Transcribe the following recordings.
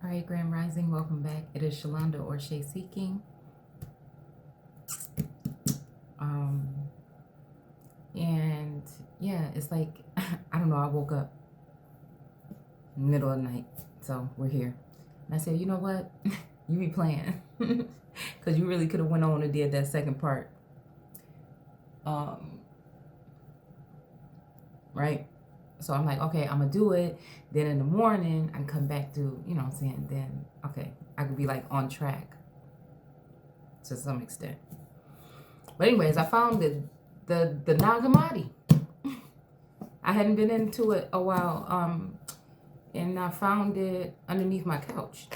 All right, Grand Rising, welcome back. It is Shalonda or Shay Seeking. Um, and yeah, it's like, I don't know, I woke up middle of the night, so we're here. And I said, you know what? You be playing. Because you really could have went on and did that second part. Right? So I'm like, okay, I'm going to do it. Then in the morning, I can come back to, you know what I'm saying? Then, okay, I could be like on track to some extent. But anyways, I found the Nag Hammadi. I hadn't been into it a while, and I found it underneath my couch.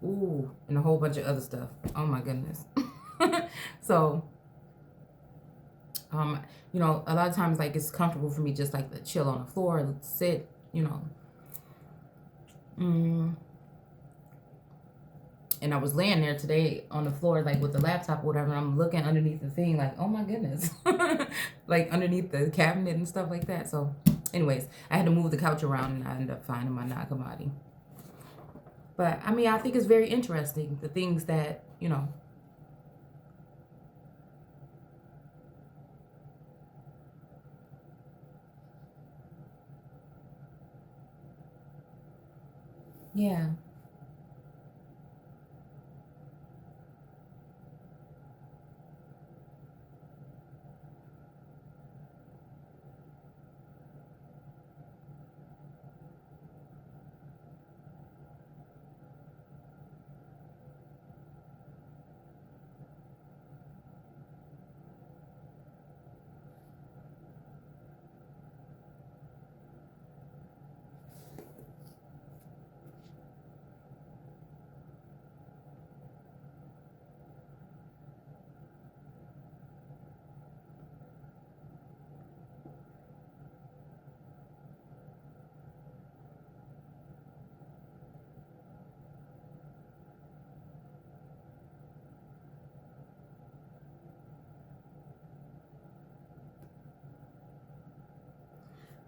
Ooh, and a whole bunch of other stuff. Oh my goodness. So, you know, a lot of times like it's comfortable for me just like to chill on the floor, sit, you know. And I was laying there today on the floor, like with the laptop or whatever. I'm looking underneath the thing, like, oh my goodness, like underneath the cabinet and stuff like that. So, anyways, I had to move the couch around, and I ended up finding my Nag Hammadi. But I mean, I think it's very interesting the things that, you know. Yeah.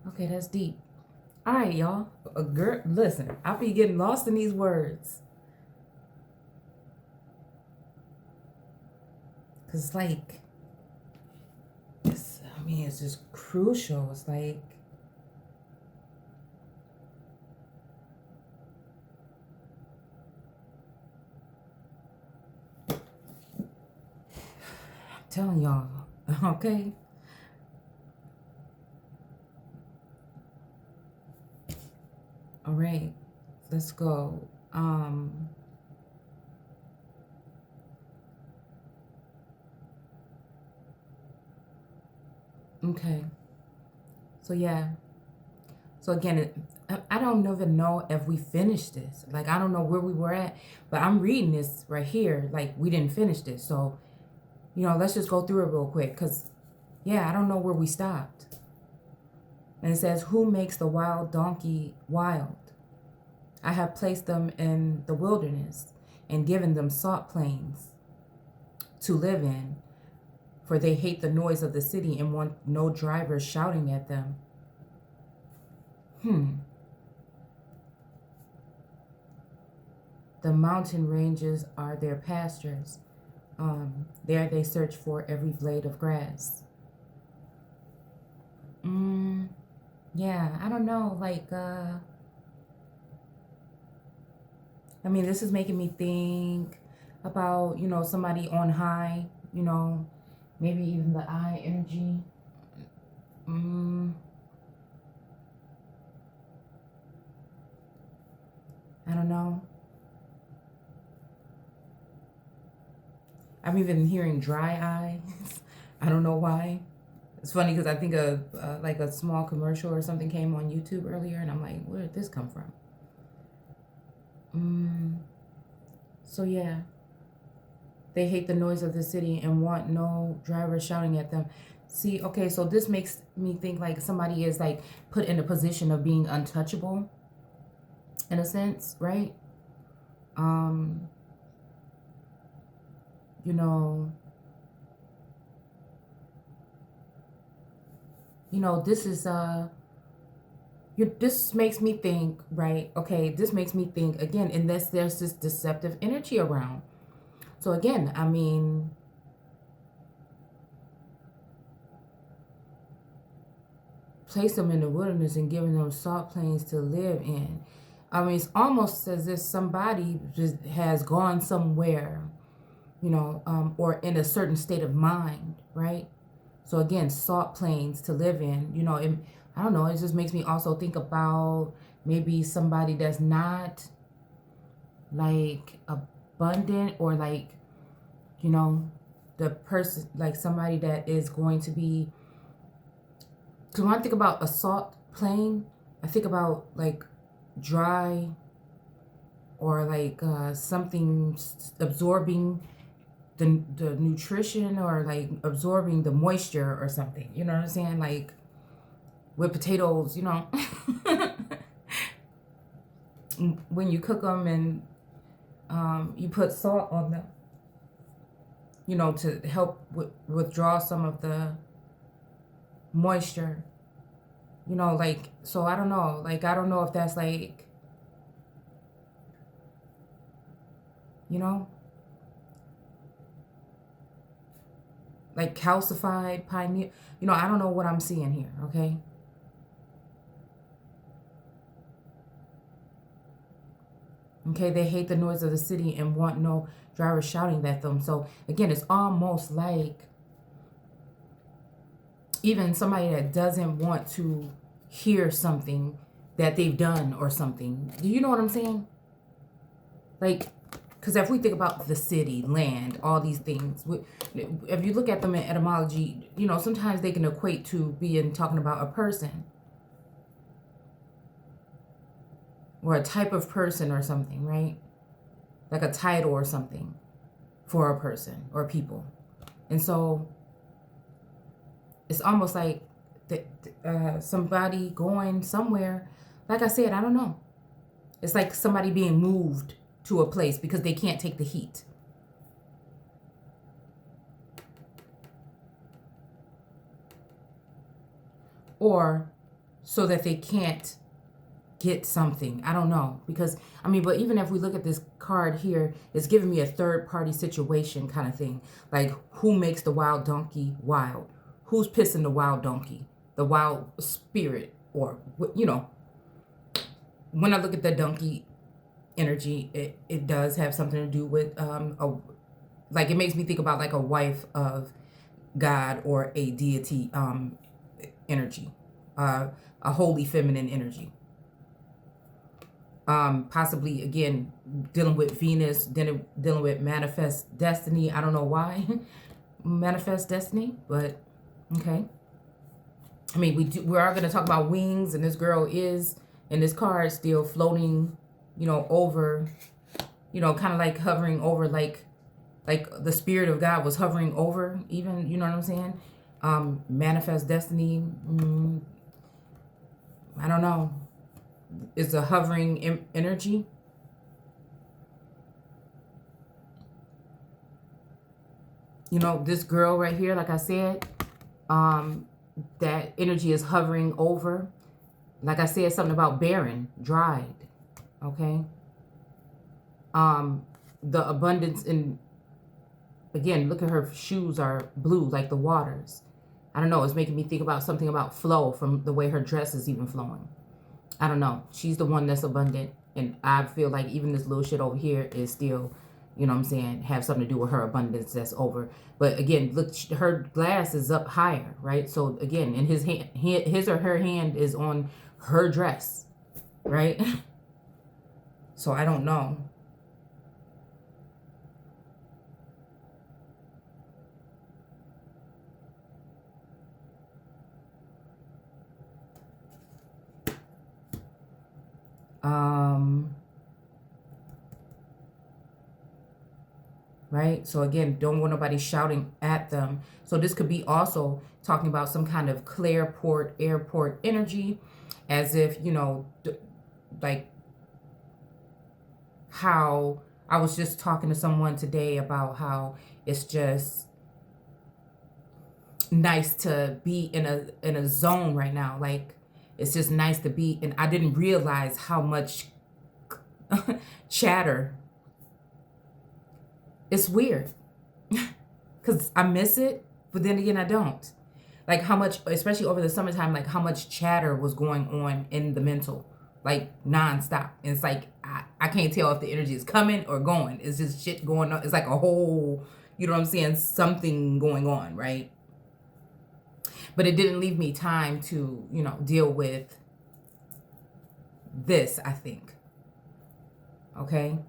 Okay, that's deep. All right, y'all. Girl, listen, I be getting lost in these words. Cause like, I mean, it's just crucial. It's like, I'm telling y'all, okay? All right, let's go. Okay. So yeah. So again, I don't even know if we finished this. Like I don't know where we were at, but I'm reading this right here. Like we didn't finish this. So, you know, let's just go through it real quick. Cause yeah, I don't know where we stopped. And it says, "Who makes the wild donkey wild? I have placed them in the wilderness and given them salt plains to live in, for they hate the noise of the city and want no driver shouting at them." The mountain ranges are their pastures. There they search for every blade of grass. Yeah, I don't know. Like, I mean, this is making me think about, you know, somebody on high, you know, maybe even the eye energy. I don't know. I'm even hearing dry eyes. I don't know why. It's funny because I think like a small commercial or something came on YouTube earlier, and I'm like, where did this come from? So yeah, they hate the noise of the city and want no driver shouting at them. See, okay, so this makes me think like somebody is like put in a position of being untouchable, in a sense, right? Um, you know, this is This makes me think, right? Okay, this makes me think again, unless there's this deceptive energy around. So again, I mean, place them in the wilderness and giving them salt plains to live in. I mean, it's almost as if somebody just has gone somewhere, or in a certain state of mind, right? So again, salt plains to live in, I don't know, it just makes me also think about maybe somebody that's not like abundant, or like, the person, like somebody that is going to be, because when I think about a salt plain, I think about like dry, or like something absorbing the nutrition, or like absorbing the moisture or something. You know what I'm saying? Like with potatoes, when you cook them and you put salt on them, to help withdraw some of the moisture. Like, so I don't know. Like, I don't know if that's like, like calcified pioneer. I don't know what I'm seeing here, okay? Okay, they hate the noise of the city and want no driver shouting at them. So again, it's almost like even somebody that doesn't want to hear something that they've done or something. Do you know what I'm saying? Like, because if we think about the city, land, all these things, if you look at them in etymology, sometimes they can equate to talking about a person or a type of person or something, right? Like a title or something for a person or people. And so it's almost like somebody going somewhere. Like I said, I don't know. It's like somebody being moved to a place because they can't take the heat. Or so that they can't get something. I don't know. Because, but even if we look at this card here, it's giving me a third party situation kind of thing. Like, who makes the wild donkey wild? Who's pissing the wild donkey? The wild spirit, or, when I look at the donkey energy, it does have something to do with, like, it makes me think about like a wife of God or a deity energy, a holy feminine energy. Possibly, again, dealing with Venus, dealing with manifest destiny. I don't know why manifest destiny, but okay. We are going to talk about wings, and this girl is in this card still floating, over, kind of like hovering over, like the spirit of God was hovering over, even, you know what I'm saying? Manifest destiny. I don't know. It's a hovering energy. This girl right here, like I said, that energy is hovering over. Like I said, something about barren, dried. Okay. The abundance in, again, look at her shoes are blue, like the waters. I don't know. It's making me think about something about flow from the way her dress is even flowing. I don't know. She's the one that's abundant. And I feel like even this little shit over here is still, you know what I'm saying, have something to do with her abundance that's over. But again, look, her glass is up higher, right? So again, in his hand, his or her hand is on her dress, right? So I don't know. Right? So again, don't want nobody shouting at them. So this could be also talking about some kind of Clareport airport energy, as if, like how I was just talking to someone today about how it's just nice to be in a zone right now. Like it's just nice to be. And I didn't realize how much chatter. It's weird because I miss it, but then again, I don't. Like how much, especially over the summertime, like how much chatter was going on in the mental, like nonstop. And it's like, I can't tell if the energy is coming or going. It's just shit going on. It's like a whole, you know what I'm saying? Something going on, right? But it didn't leave me time to, you know, deal with this, I think. Okay?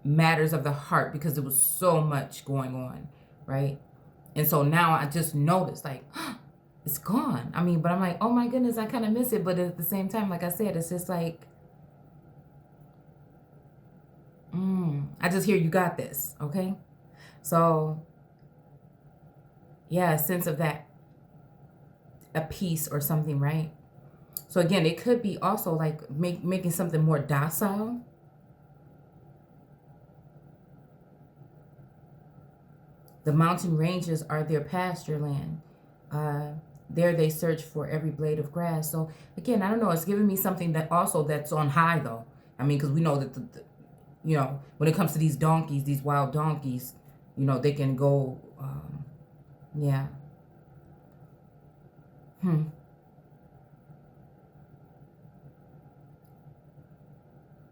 Matters of the heart, because there was so much going on, right? And so now I just noticed, like, it's gone. I mean, but I'm like, oh my goodness, I kind of miss it. But at the same time, like I said, it's just like, I just hear you got this, okay? So, yeah, a sense of that, a peace or something, right? So again, it could be also like making something more docile. The mountain ranges are their pasture land. There they search for every blade of grass. So again, I don't know. It's giving me something that also that's on high though. I mean, because we know that you know, when it comes to these donkeys, these wild donkeys, you know, they can go, yeah.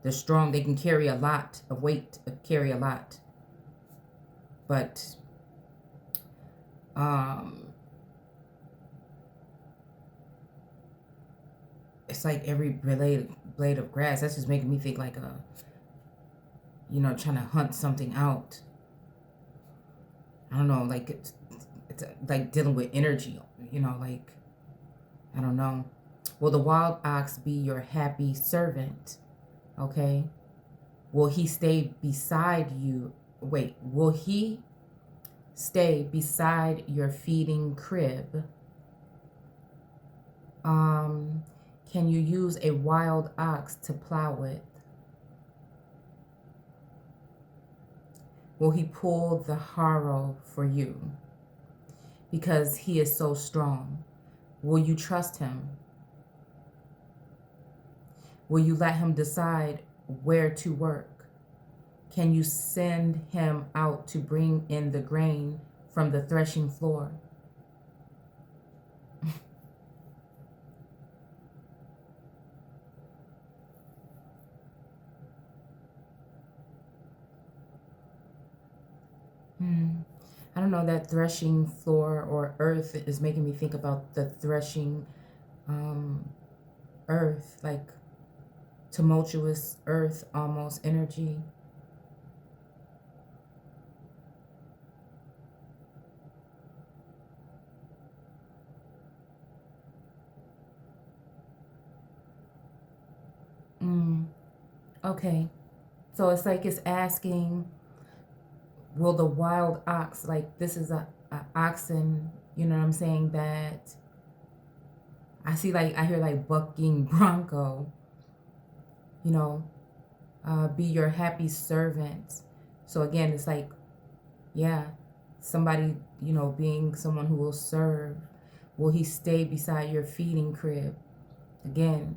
They're strong. They can carry a lot of weight, carry a lot. But, it's like every blade of grass. That's just making me think like you know, trying to hunt something out. I don't know, like it's like dealing with energy, you know, like, I don't know. Will the wild ox be your happy servant? Okay. Will he stay beside you? Wait, will he stay beside your feeding crib? Can you use a wild ox to plow with? Will he pull the harrow for you? Because he is so strong. Will you trust him? Will you let him decide where to work? Can you send him out to bring in the grain from the threshing floor? I don't know, that threshing floor or earth is making me think about the threshing earth, like tumultuous earth, almost energy. Okay. So it's like it's asking, will the wild ox, like this is a oxen, you know what I'm saying, that I see, like I hear like bucking bronco, you know, be your happy servant. So again, it's like, yeah, somebody, you know, being someone who will serve. Will he stay beside your feeding crib? Again,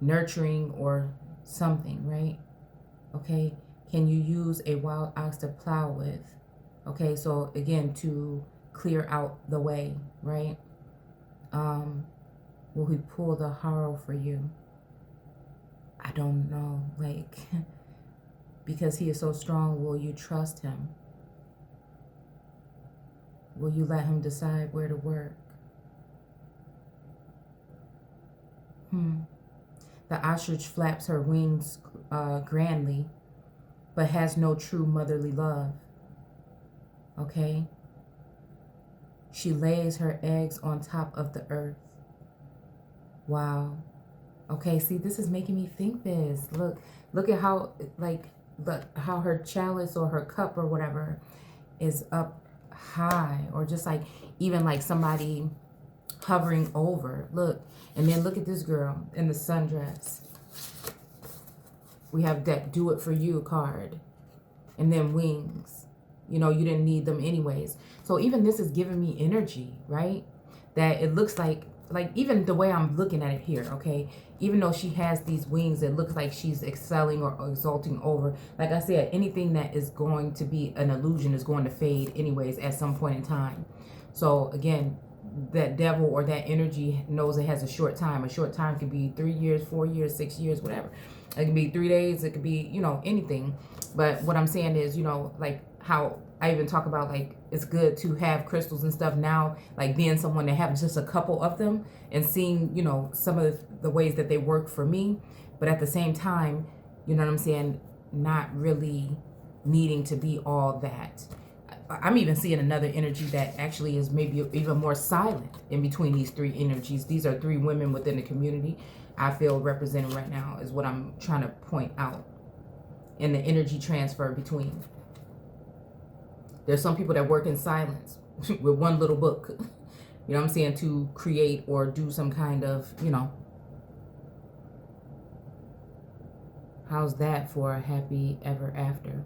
nurturing or something, right? Okay. Can you use a wild ox to plow with? Okay, so again, to clear out the way, right? Will he pull the harrow for you? I don't know, like, because he is so strong, will you trust him? Will you let him decide where to work? The ostrich flaps her wings grandly, but has no true motherly love. Okay? She lays her eggs on top of the earth. Wow. Okay, see, this is making me think this. Look at how, like, how her chalice or her cup or whatever is up high, or just like even like somebody hovering over. Look, and then look at this girl in the sundress. We have that do it for you card, and then wings. You know, you didn't need them anyways. So even this is giving me energy, right? That it looks like like, even the way I'm looking at it here, okay, even though she has these wings, it looks like she's excelling or exalting over. Like I said, anything that is going to be an illusion is going to fade anyways at some point in time. So again, that devil or that energy knows it has a short time. A short time could be 3 years, 4 years, 6 years, whatever. It could be 3 days. It could be, you know, anything. But what I'm saying is, you know, like how I even talk about, like, it's good to have crystals and stuff now, like being someone that has just a couple of them and seeing, you know, some of the ways that they work for me. But at the same time, you know what I'm saying, not really needing to be all that. I'm even seeing another energy that actually is maybe even more silent in between these three energies. These are three women within the community I feel represented right now, is what I'm trying to point out in the energy transfer between. There's some people that work in silence with one little book, you know what I'm saying, to create or do some kind of, you know. How's that for a happy ever after?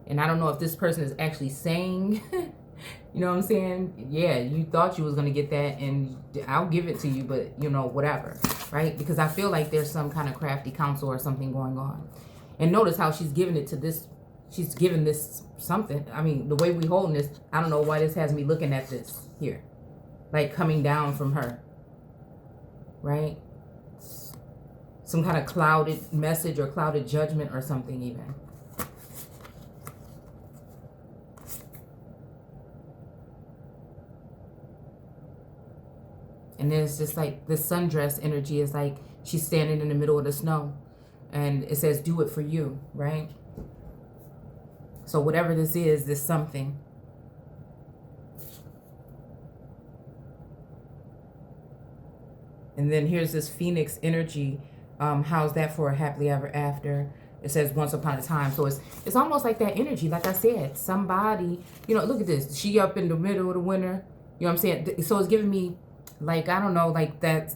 And I don't know if this person is actually saying, you know what I'm saying? Yeah, you thought you was going to get that and I'll give it to you, but, you know, whatever, right? Because I feel like there's some kind of crafty counsel or something going on. And notice how she's giving it to this. She's giving this something. I mean, the way we holding this, I don't know why this has me looking at this here. Like coming down from her, right? Some kind of clouded message or clouded judgment or something even. And then it's just like the sundress energy is like she's standing in the middle of the snow. And it says, do it for you, right? So whatever this is, this something. And then here's this phoenix energy. How's that for a happily ever after? It says once upon a time. So it's almost like that energy. Like I said, somebody, you know, look at this. She up in the middle of the winter. You know what I'm saying? So it's giving me, like, I don't know, like that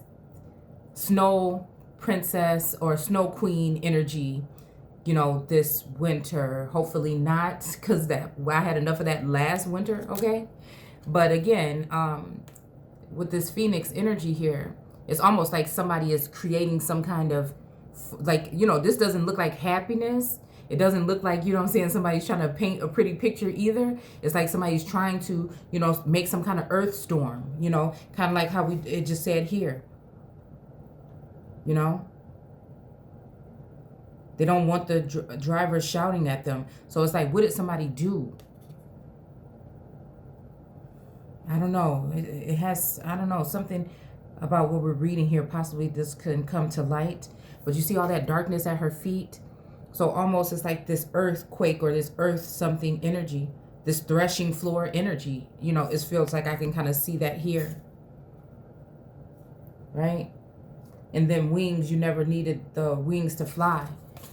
snow princess or snow queen energy, you know, this winter. Hopefully not, because I had enough of that last winter, okay? But again, with this phoenix energy here, it's almost like somebody is creating some kind of, like, you know, this doesn't look like happiness. It doesn't look like, you know what I'm saying, somebody's trying to paint a pretty picture either. It's like somebody's trying to, you know, make some kind of earth storm, you know, kind of like how it just said here, you know. They don't want the driver shouting at them. So it's like, what did somebody do? I don't know. It has, I don't know, something about what we're reading here. Possibly this could come to light. But you see all that darkness at her feet? So almost it's like this earthquake or this earth something energy. This threshing floor energy. You know, it feels like I can kind of see that here. Right? And then wings, you never needed the wings to fly.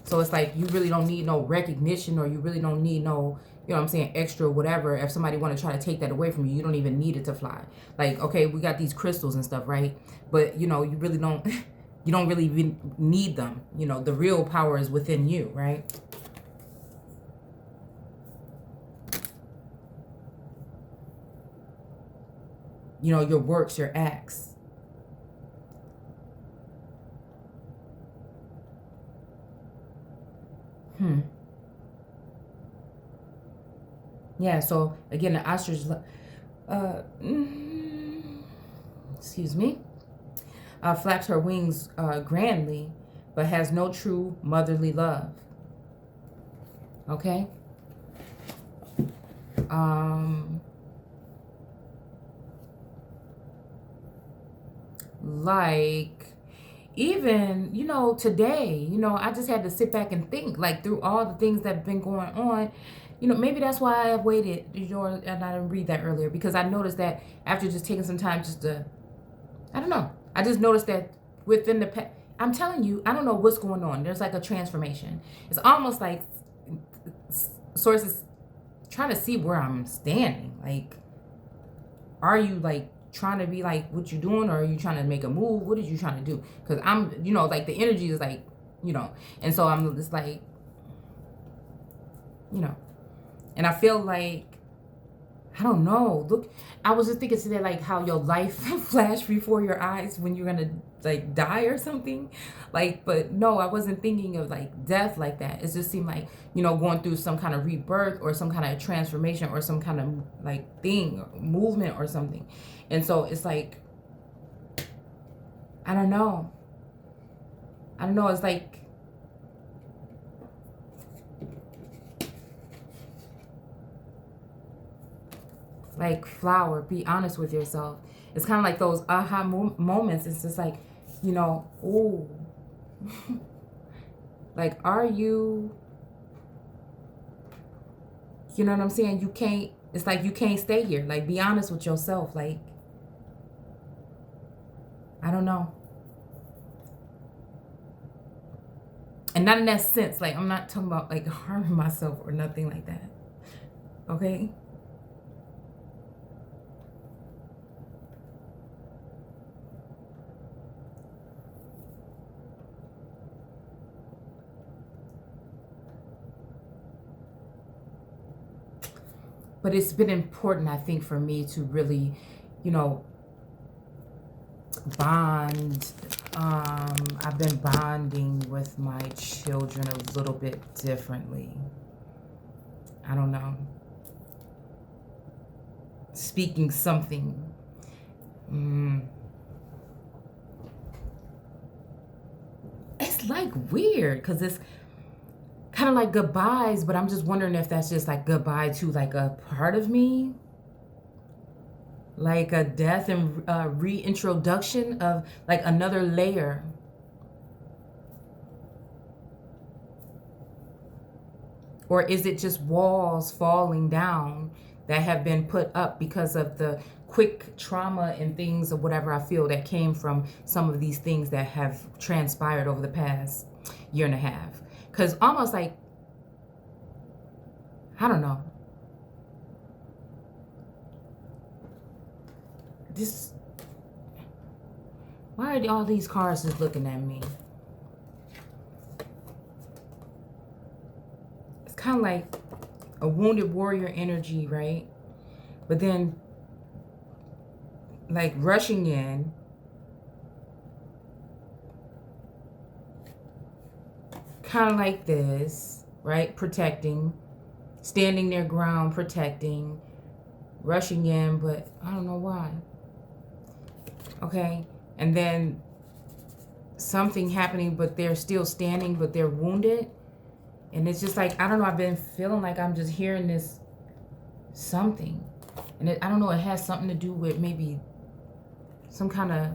So it's like you really don't need no recognition, or you really don't need no, you know what I'm saying, extra whatever. If somebody want to try to take that away from you, you don't even need it to fly. Like, okay, we got these crystals and stuff, right? But, you know, you really don't, you don't really even need them. You know, the real power is within you, right? You know, your works, your acts. Yeah, so again, the ostrich, excuse me, flaps her wings grandly, but has no true motherly love. Okay? Like, even, you know, today, you know, I just had to sit back and think, like, through all the things that have been going on. You know, maybe that's why I waited, and I didn't read that earlier, because I noticed that after just taking some time just to, I don't know, I just noticed that within the, I'm telling you, I don't know what's going on. There's like a transformation. It's almost like sources trying to see where I'm standing. Like, are you like trying to be like what you doing, or are you trying to make a move? What are you trying to do? Because I'm, you know, like the energy is like, you know, and so I'm just like, you know, and I feel like I don't know. Look, I was just thinking today, like how your life flashed before your eyes when you're gonna like die or something. Like, but no, I wasn't thinking of like death like that. It just seemed like, going through some kind of rebirth or some kind of transformation or some kind of like thing, movement or something. And so it's like, I don't know. I don't know. It's like flower, be honest with yourself. It's kind of like those aha moments. It's just like, ooh, like, are you, you know what I'm saying? You can't, it's like you can't stay here. Like, be honest with yourself. Like, I don't know. And not in that sense. Like, I'm not talking about like harming myself or nothing like that. Okay? But it's been important, I think, for me to really, bond. I've been bonding with my children a little bit differently. I don't know. Speaking something. It's like weird because it's kind of like goodbyes, but I'm just wondering if that's just like goodbye to like a part of me, like a death and reintroduction of like another layer. Or is it just walls falling down that have been put up because of the quick trauma and things or whatever I feel that came from some of these things that have transpired over the past year and a half? Because almost like, I don't know. Why are all these cars just looking at me? It's kind of like a wounded warrior energy, right? But then, like rushing in, kind of like this, right? Protecting, standing their ground, protecting, rushing in, but I don't know why. Okay, and then something happening, but they're still standing, but they're wounded. And it's just like, I don't know, I've been feeling like I'm just hearing this something. And I don't know, it has something to do with maybe some kind of,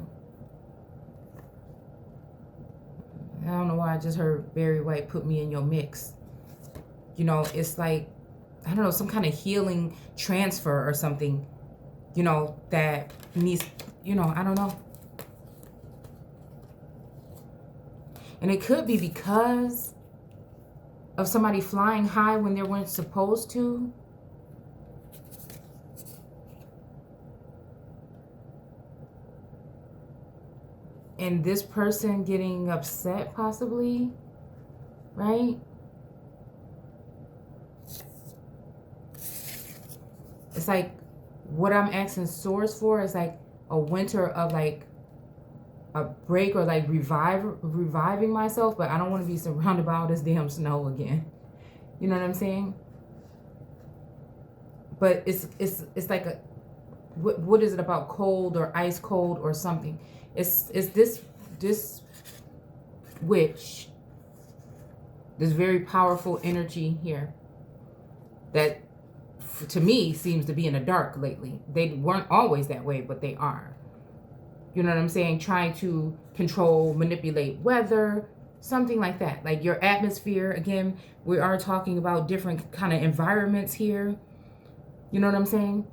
I don't know why I just heard Barry White, put me in your mix. It's like, I don't know, some kind of healing transfer or something, that needs, I don't know. And it could be because of somebody flying high when they weren't supposed to. And this person getting upset possibly, right? It's like what I'm asking Source for is like a winter of like a break or like reviving myself, but I don't want to be surrounded by all this damn snow again. You know what I'm saying? But it's like a, what is it about cold or ice cold or something? It's this witch, this very powerful energy here that to me seems to be in the dark lately. They weren't always that way, but they are. You know what I'm saying? Trying to control, manipulate weather, something like that. Like your atmosphere. Again, we are talking about different kind of environments here. You know what I'm saying?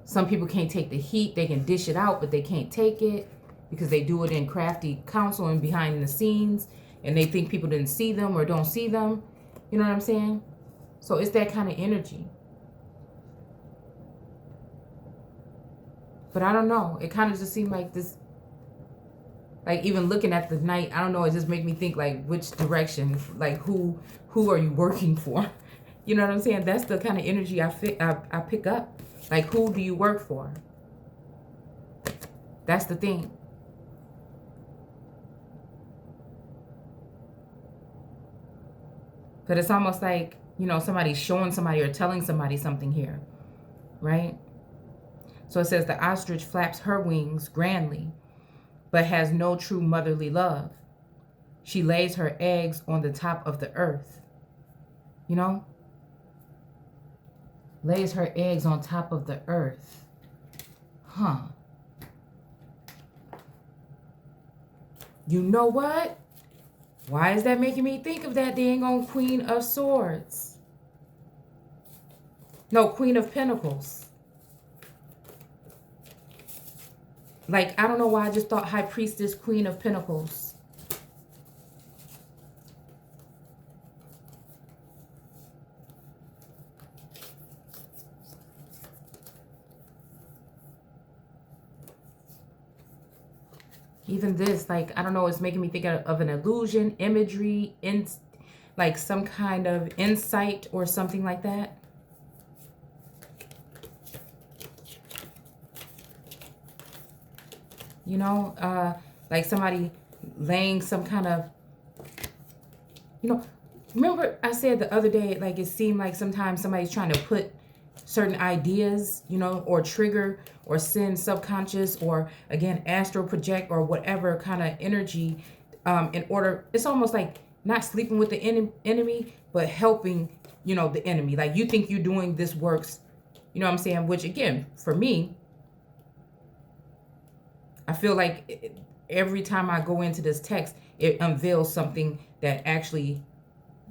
Some people can't take the heat. They can dish it out, but they can't take it because they do it in crafty counsel and behind the scenes. And they think people didn't see them or don't see them. You know what I'm saying? So it's that kind of energy. But I don't know. It kind of just seemed like this, like even looking at the night, I don't know, it just made me think like which direction, like who are you working for? You know what I'm saying? That's the kind of energy I pick up. Like, who do you work for? That's the thing. But it's almost like, you know, somebody's showing somebody or telling somebody something here, right? So it says the ostrich flaps her wings grandly, but has no true motherly love. She lays her eggs on the top of the earth. You know? Lays her eggs on top of the earth. Huh. You know what? Why is that making me think of that dang on Queen of Swords? No, Queen of Pentacles. Like, I don't know why I just thought High Priestess, Queen of Pentacles. Even this, like, I don't know, it's making me think of an illusion, imagery, like some kind of insight or something like that. You know, like somebody laying some kind of, you know, remember I said the other day, like it seemed like sometimes somebody's trying to put certain ideas, you know, or trigger or send subconscious or again, astral project or whatever kind of energy in order. It's almost like not sleeping with the enemy, but helping, you know, the enemy. Like you think you're doing this works, you know what I'm saying? Which again, for me, I feel like every time I go into this text, it unveils something that actually,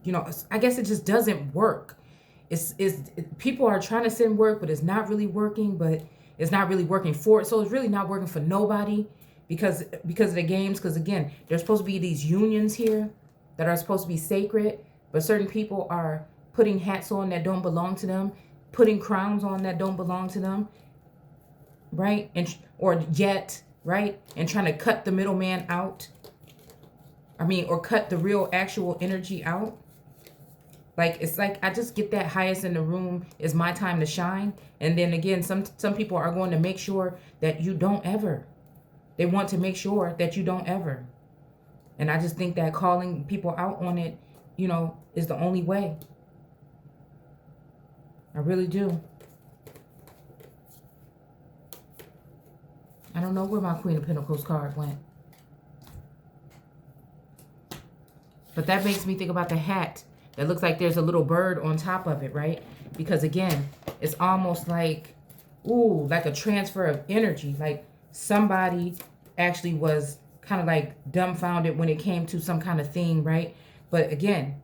you know, I guess it just doesn't work. People are trying to send work, but it's not really working, but it's not really working for it. So it's really not working for nobody because of the games. Because again, there's supposed to be these unions here that are supposed to be sacred, but certain people are putting hats on that don't belong to them, putting crowns on that don't belong to them, right? Or yet, right? And trying to cut the middleman out. I mean, or cut the real actual energy out. Like, it's like, I just get that highest in the room is my time to shine. And then again, some people are going to make sure that you don't ever. They want to make sure that you don't ever. And I just think that calling people out on it, you know, is the only way. I really do. I don't know where my Queen of Pentacles card went. But that makes me think about the hat. It looks like there's a little bird on top of it, right? Because again, it's almost like, ooh, like a transfer of energy. Like somebody actually was kind of like dumbfounded when it came to some kind of thing, right? But again,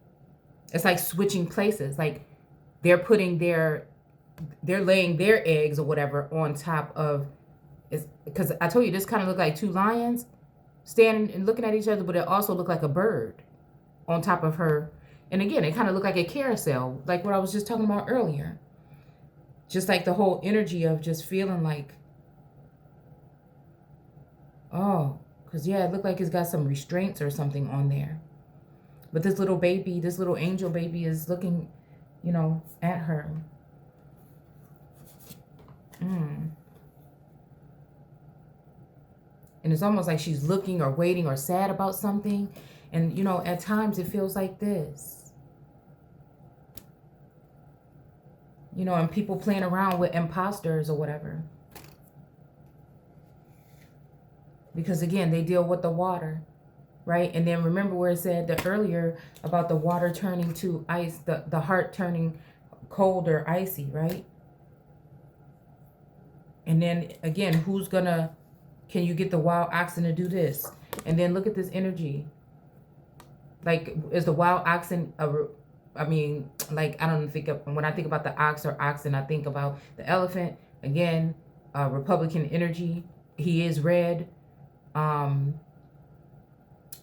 it's like switching places. Like they're laying their eggs or whatever on top of, because I told you this kind of looked like two lions standing and looking at each other, but it also looked like a bird on top of her. And again, it kind of looked like a carousel, like what I was just talking about earlier. Just like the whole energy of just feeling like, oh, because yeah, it looked like it's got some restraints or something on there. But this little baby, this little angel baby is looking, you know, at her. And it's almost like she's looking or waiting or sad about something. And, you know, at times it feels like this. You know, and people playing around with imposters or whatever. Because, again, they deal with the water, right? And then remember where it said earlier about the water turning to ice, the heart turning cold or icy, right? And then, again, can you get the wild oxen to do this? And then look at this energy. Like, is the wild oxen like, I don't think of, when I think about the ox or oxen, I think about the elephant. Again, Republican energy. He is red. You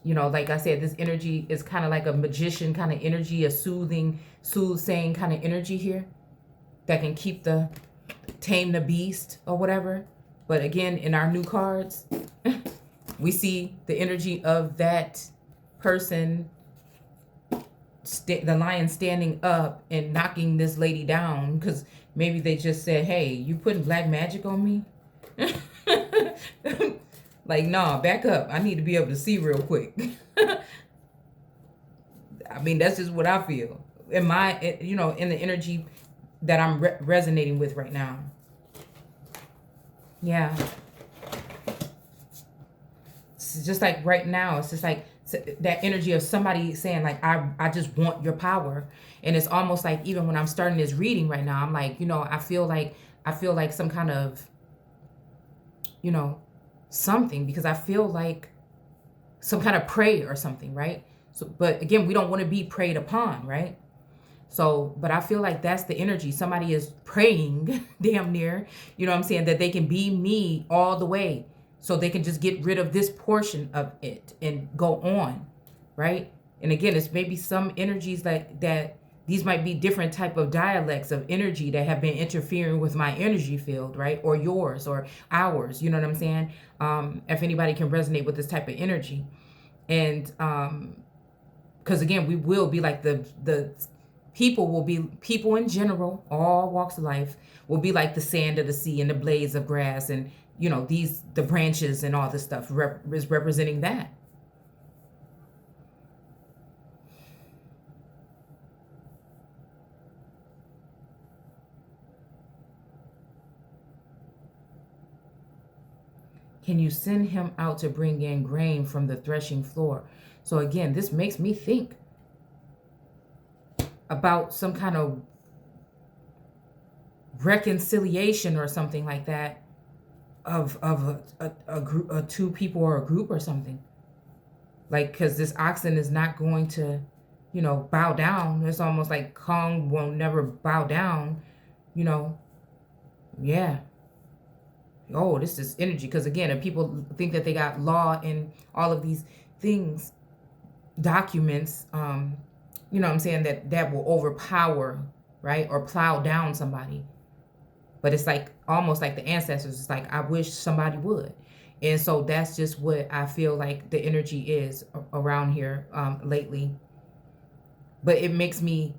know, like I said, this energy is kind of like a magician kind of energy, a soothsaying kind of energy here that can tame the beast or whatever. But again, in our new cards, we see the energy of that person the lion standing up and knocking this lady down because maybe they just said, hey, you putting black magic on me? Like, nah, back up. I need to be able to see real quick. I mean, that's just what I feel in my, in the energy that I'm resonating with right now. Yeah. It's just like right now, it's just like that energy of somebody saying like, I just want your power. And it's almost like, even when I'm starting this reading right now, I'm like, I feel like some kind of, something, because I feel like some kind of prey or something, right? So, but again, we don't want to be preyed upon, right? So, but I feel like that's the energy. Somebody is praying damn near, you know what I'm saying, that they can be me all the way. So they can just get rid of this portion of it and go on, right? And again, it's maybe some energies like that. These might be different type of dialects of energy that have been interfering with my energy field, right? Or yours or ours, you know what I'm saying? If anybody can resonate with this type of energy. And because again, we will be like the people will be, people in general, all walks of life, will be like the sand of the sea and the blades of grass, and the branches and all this stuff is representing that. Can you send him out to bring in grain from the threshing floor? So again, this makes me think about some kind of reconciliation or something like that of a group, two people or a group or something. Like, because this oxen is not going to, bow down. It's almost like Kong won't never bow down, Yeah. Oh, this is energy. Because again, if people think that they got law and all of these things, documents, you know what I'm saying, that will overpower, right? Or plow down somebody. But it's like almost like the ancestors. It's like, I wish somebody would. And so that's just what I feel like the energy is around here lately. But it makes me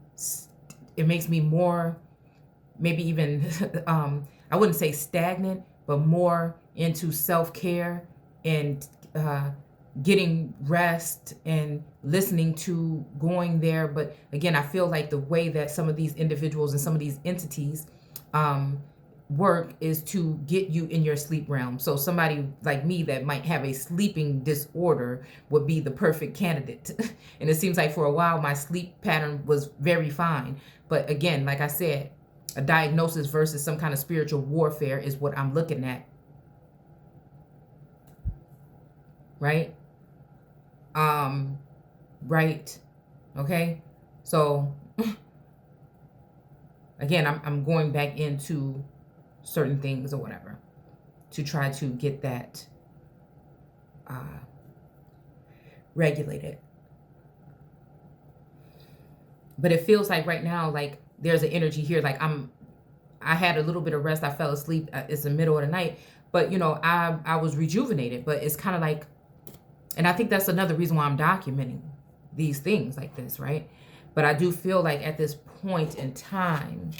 more, maybe even, I wouldn't say stagnant, but more into self-care and getting rest and listening to going there. But again, I feel like the way that some of these individuals and some of these entities work is to get you in your sleep realm. So somebody like me that might have a sleeping disorder would be the perfect candidate. And it seems like for a while my sleep pattern was very fine. But again, like I said, a diagnosis versus some kind of spiritual warfare is what I'm looking at. Right? Right. Okay. So again, I'm going back into certain things or whatever to try to get that regulated. But it feels like right now, like there's an energy here. Like I had a little bit of rest. I fell asleep. It's the middle of the night, but I was rejuvenated. But it's kind of like, and I think that's another reason why I'm documenting these things like this, right? But I do feel like at this point in time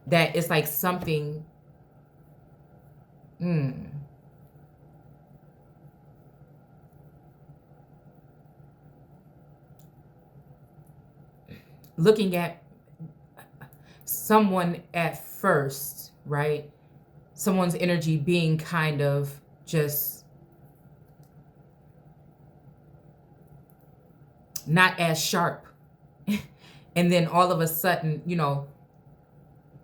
that it's like something, looking at someone at first, right? Someone's energy being kind of just not as sharp. And then all of a sudden,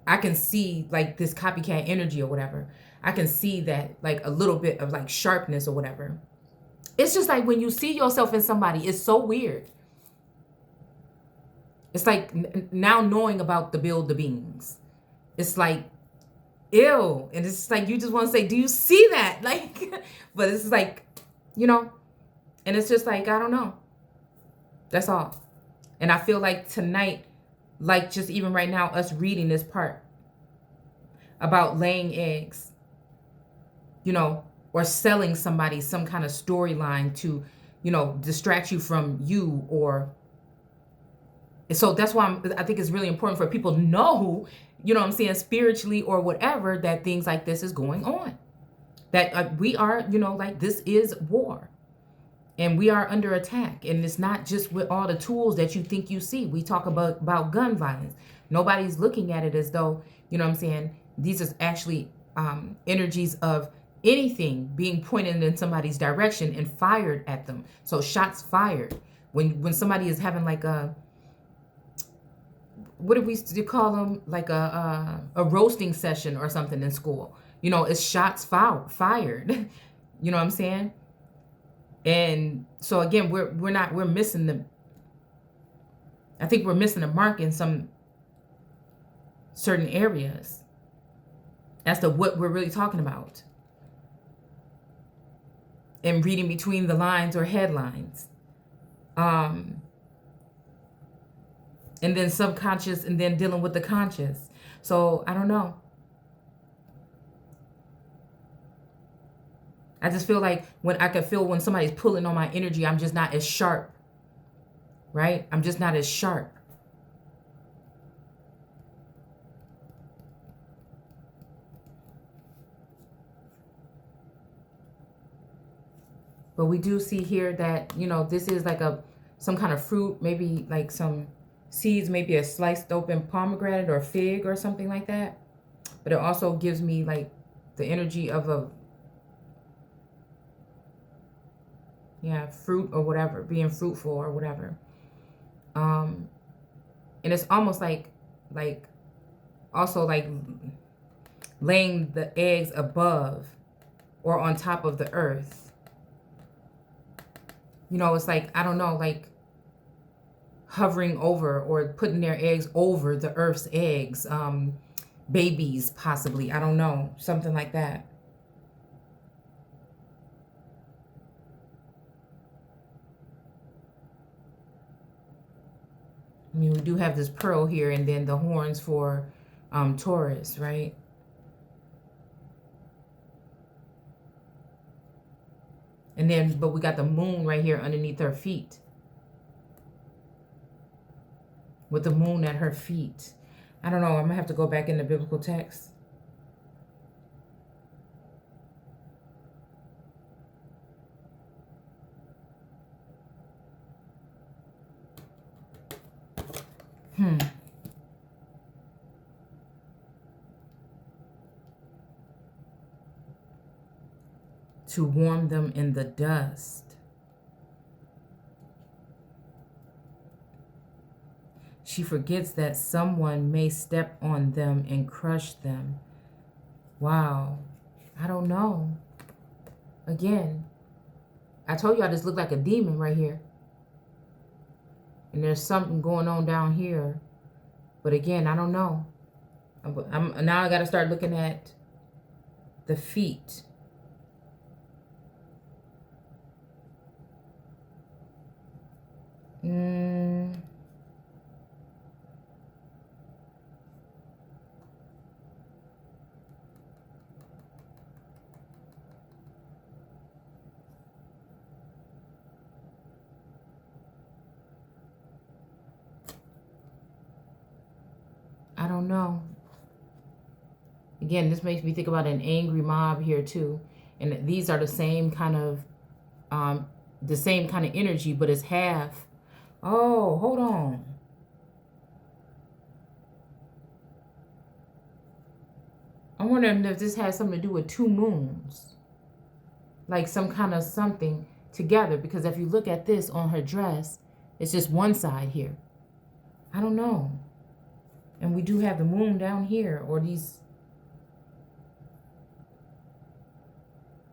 I can see like this copycat energy or whatever. I can see that like a little bit of like sharpness or whatever. It's just like when you see yourself in somebody, it's so weird. It's like now knowing about the build the beings. It's like, ew. And it's like, you just want to say, do you see that? Like, but it's like, and it's just like, I don't know. That's all. And I feel like tonight, like just even right now, us reading this part about laying eggs, or selling somebody some kind of storyline to, distract you from you, or So that's why I think it's really important for people to know, you know what I'm saying, spiritually or whatever, that things like this is going on. That we are, you know, like this is war. And we are under attack. And it's not just with all the tools that you think you see. We talk about gun violence. Nobody's looking at it as though, you know what I'm saying, these are actually energies of anything being pointed in somebody's direction and fired at them. So shots fired. When somebody is having like a, what did we used to call them? Like a roasting session or something in school. You know, it's shots fired. You know what I'm saying? And so again, we're missing the, I think we're missing the mark in some certain areas as to what we're really talking about. And reading between the lines or headlines. And then subconscious, and then dealing with the conscious. So I don't know. I just feel like when somebody's pulling on my energy, I'm just not as sharp, right? I'm just not as sharp. But we do see here that, you know, this is like some kind of fruit, maybe like some seeds, maybe a sliced open pomegranate or fig or something like that. But it also gives me like the energy of a, yeah, fruit or whatever, being fruitful or whatever. And it's almost like also like laying the eggs above or on top of the earth. You know, it's like, I don't know, like hovering over or putting their eggs over the earth's eggs, babies possibly, I don't know, something like that. I mean, we do have this pearl here, and then the horns for Taurus, right? And then, but we got the moon right here underneath her feet. With the moon at her feet. I don't know, I'm gonna have to go back in the biblical text. To warm them in the dust. She forgets that someone may step on them and crush them. Wow. I don't know. Again, I told y'all this looked like a demon right here. And there's something going on down here. But again, I don't know. Now I got to start looking at the feet. I don't know. Again, this makes me think about an angry mob here too. And these are the same kind of energy, but it's half. Oh, hold on. I'm wondering if this has something to do with two moons. Like some kind of something together. Because if you look at this on her dress, it's just one side here. I don't know. And we do have the moon down here, or these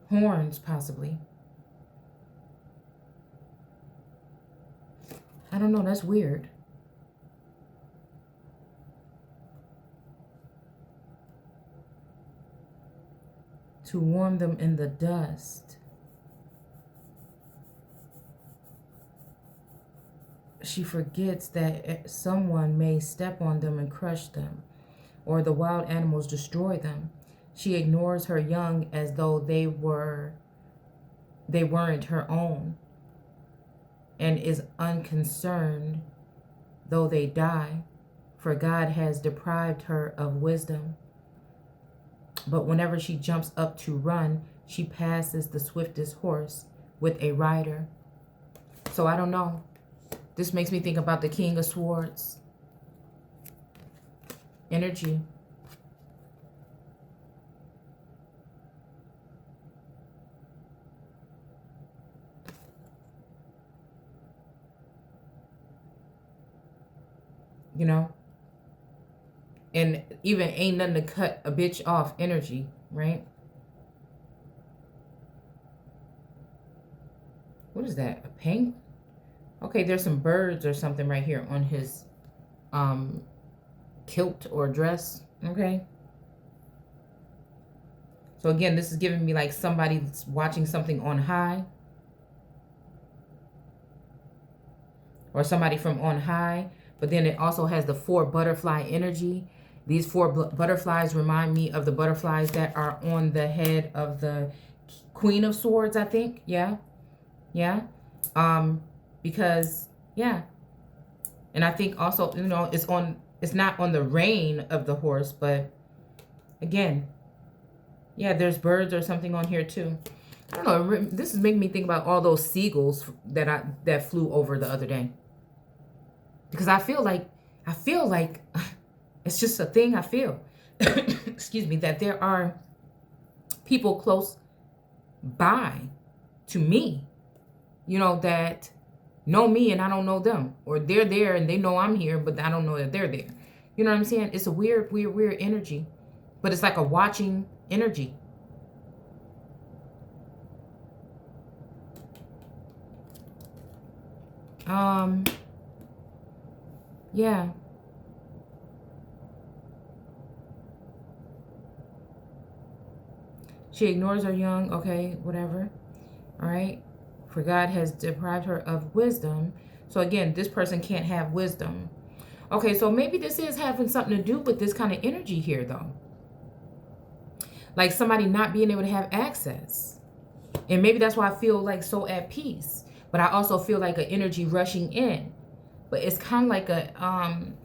horns possibly. I don't know, that's weird. To warm them in the dust. She forgets that someone may step on them and crush them, or the wild animals destroy them. She ignores her young as though they weren't her own, and is unconcerned though they die, for God has deprived her of wisdom. But whenever she jumps up to run, she passes the swiftest horse with a rider. So I don't know. This makes me think about the King of Swords energy. You know? And even ain't nothing to cut a bitch off energy, right? What is that? A penguin? Okay, there's some birds or something right here on his kilt or dress. Okay. So again, this is giving me like somebody that's watching something on high. Or somebody from on high. But then it also has the 4 butterfly energy. These 4 butterflies remind me of the butterflies that are on the head of the Queen of Swords, I think. Yeah. Yeah. Because, yeah. And I think also, you know, it's not on the rein of the horse, but again, yeah, there's birds or something on here too. I don't know. This is making me think about all those seagulls that flew over the other day. Because I feel like it's just a thing I feel. Excuse me, that there are people close by to me, you know, that know me and I don't know them. Or they're there and they know I'm here, but I don't know that they're there. You know what I'm saying? It's a weird energy. But it's like a watching energy. Yeah. She ignores her young. Okay, whatever. All right. For God has deprived her of wisdom. So again, this person can't have wisdom. Okay, so maybe this is having something to do with this kind of energy here, though. Like somebody not being able to have access. And maybe that's why I feel like so at peace. But I also feel like an energy rushing in. But it's kind of like an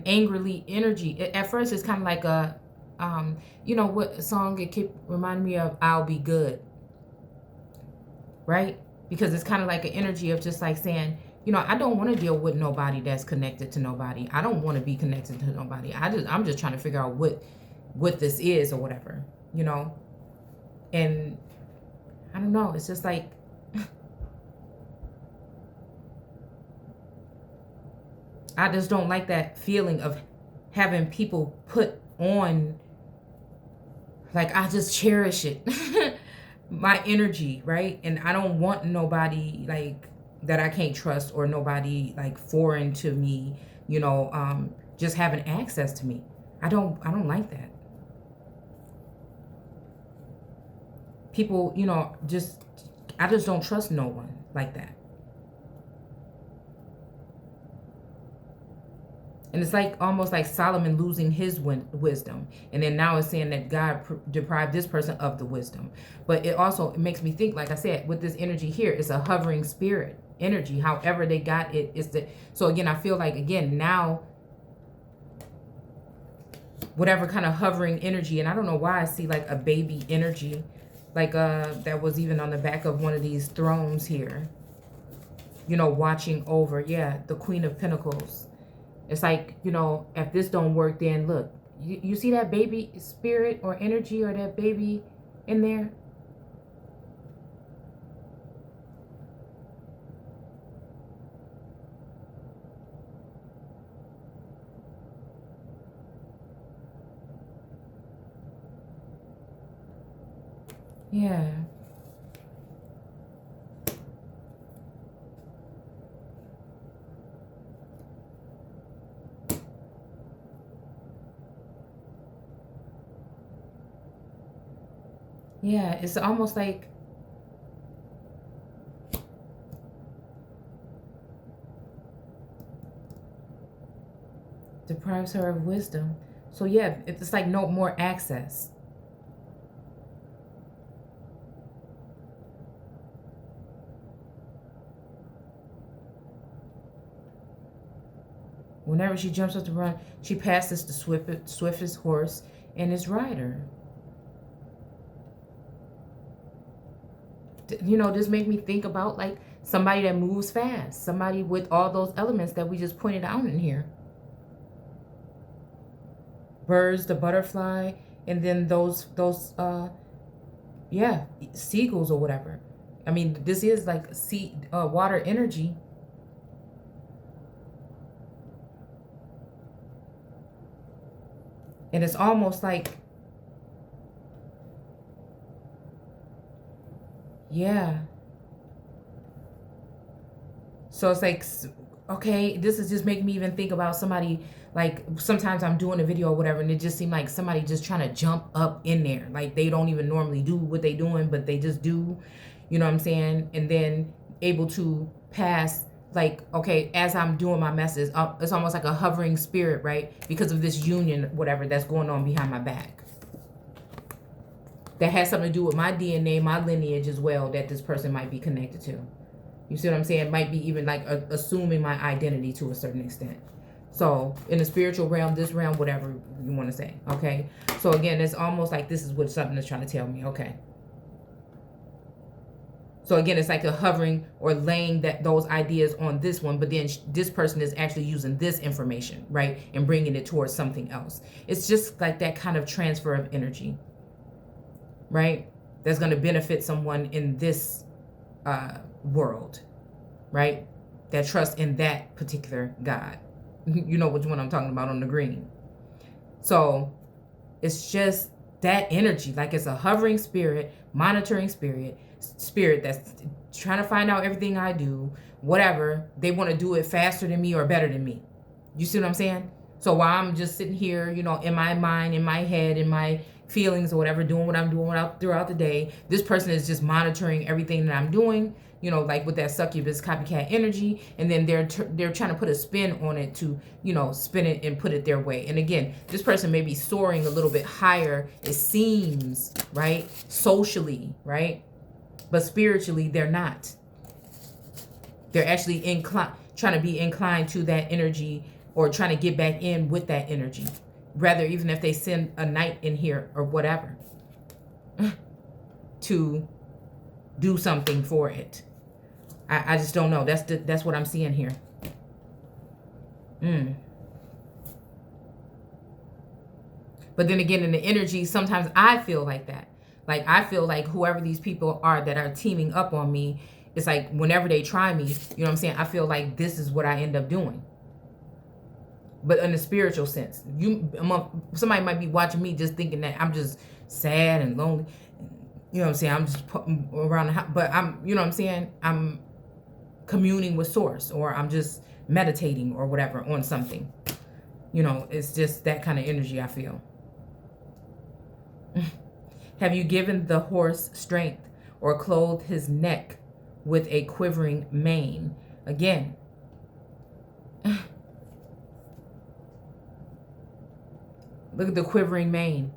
angrily energy. At first, it's kind of like a, you know what song it kept reminding me of? I'll Be Good. Right? Because it's kind of like an energy of just like saying, you know, I don't want to deal with nobody that's connected to nobody. I don't want to be connected to nobody. I'm just trying to figure out what this is or whatever, you know? And I don't know. It's just like, I just don't like that feeling of having people put on, like, I just cherish it. My energy, right? And I don't want nobody like that I can't trust or nobody like foreign to me, you know, just having access to me. I don't like that. People, you know, I just don't trust no one like that. And it's like almost like Solomon losing his wisdom. And then now it's saying that God deprived this person of the wisdom. But it makes me think, like I said, with this energy here, it's a hovering spirit energy. However they got it, so again, I feel like, again, now, whatever kind of hovering energy, and I don't know why I see like a baby energy, like that was even on the back of one of these thrones here, you know, watching over, yeah, the Queen of Pentacles. It's like, you know, if this don't work, then look, you see that baby spirit or energy or that baby in there? Yeah. Yeah, it's almost like deprives her of wisdom. So yeah, it's like no more access. Whenever she jumps up to run, she passes the swiftest horse and his rider. You know, this make me think about like somebody that moves fast, somebody with all those elements that we just pointed out in here. Birds, the butterfly, and then those yeah, seagulls or whatever. I mean, this is like water energy. And it's almost like, yeah. So it's like, okay, this is just making me even think about somebody, like sometimes I'm doing a video or whatever, and it just seemed like somebody just trying to jump up in there. Like they don't even normally do what they doing, but they just do, you know what I'm saying? And then able to pass, like, okay, as I'm doing my message, it's almost like a hovering spirit, right? Because of this union, whatever, that's going on behind my back. That has something to do with my DNA, my lineage as well, that this person might be connected to. You see what I'm saying? Might be even like assuming my identity to a certain extent. So in the spiritual realm, this realm, whatever you want to say. Okay. So again, it's almost like this is what something is trying to tell me. Okay. So again, it's like a hovering or laying those ideas on this one, but then this person is actually using this information, right? And bringing it towards something else. It's just like that kind of transfer of energy, right? That's going to benefit someone in this world, right? That trust in that particular God. You know which one I'm talking about on the green. So it's just that energy, like it's a hovering spirit, monitoring spirit that's trying to find out everything I do, whatever. They want to do it faster than me or better than me. You see what I'm saying? So while I'm just sitting here, you know, in my mind, in my head, in my feelings or whatever, doing what I'm doing throughout the day, this person is just monitoring everything that I'm doing, you know, like with that succubus copycat energy, and then they're trying to put a spin on it to, you know, spin it and put it their way. And again, this person may be soaring a little bit higher, it seems, right? Socially, right? But spiritually, they're not. They're actually trying to be inclined to that energy, or trying to get back in with that energy. Rather, even if they send a knight in here or whatever to do something for it. I just don't know. That's what I'm seeing here. But then again, in the energy, sometimes I feel like that. Like I feel like whoever these people are that are teaming up on me, it's like whenever they try me, you know what I'm saying? I feel like this is what I end up doing. But in a spiritual sense, somebody might be watching me just thinking that I'm just sad and lonely. You know what I'm saying? I'm just putting around the house, but I'm, you know what I'm saying? I'm communing with source, or I'm just meditating or whatever on something. You know, it's just that kind of energy I feel. Have you given the horse strength or clothed his neck with a quivering mane? Again, look at the quivering mane.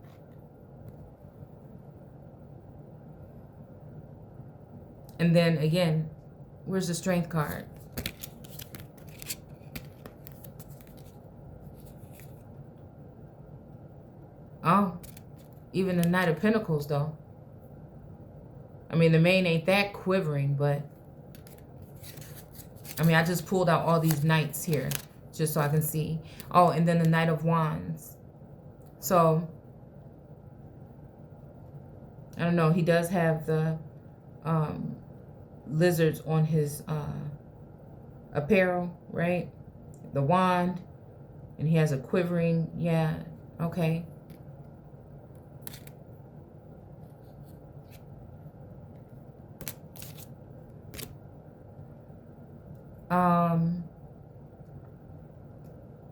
And then again, where's the strength card? Oh, even the Knight of Pentacles, though. I mean, the mane ain't that quivering, but I mean, I just pulled out all these knights here just so I can see. Oh, and then the Knight of Wands. So, I don't know. He does have the lizards on his apparel, right? The wand. And he has a quivering, yeah, okay.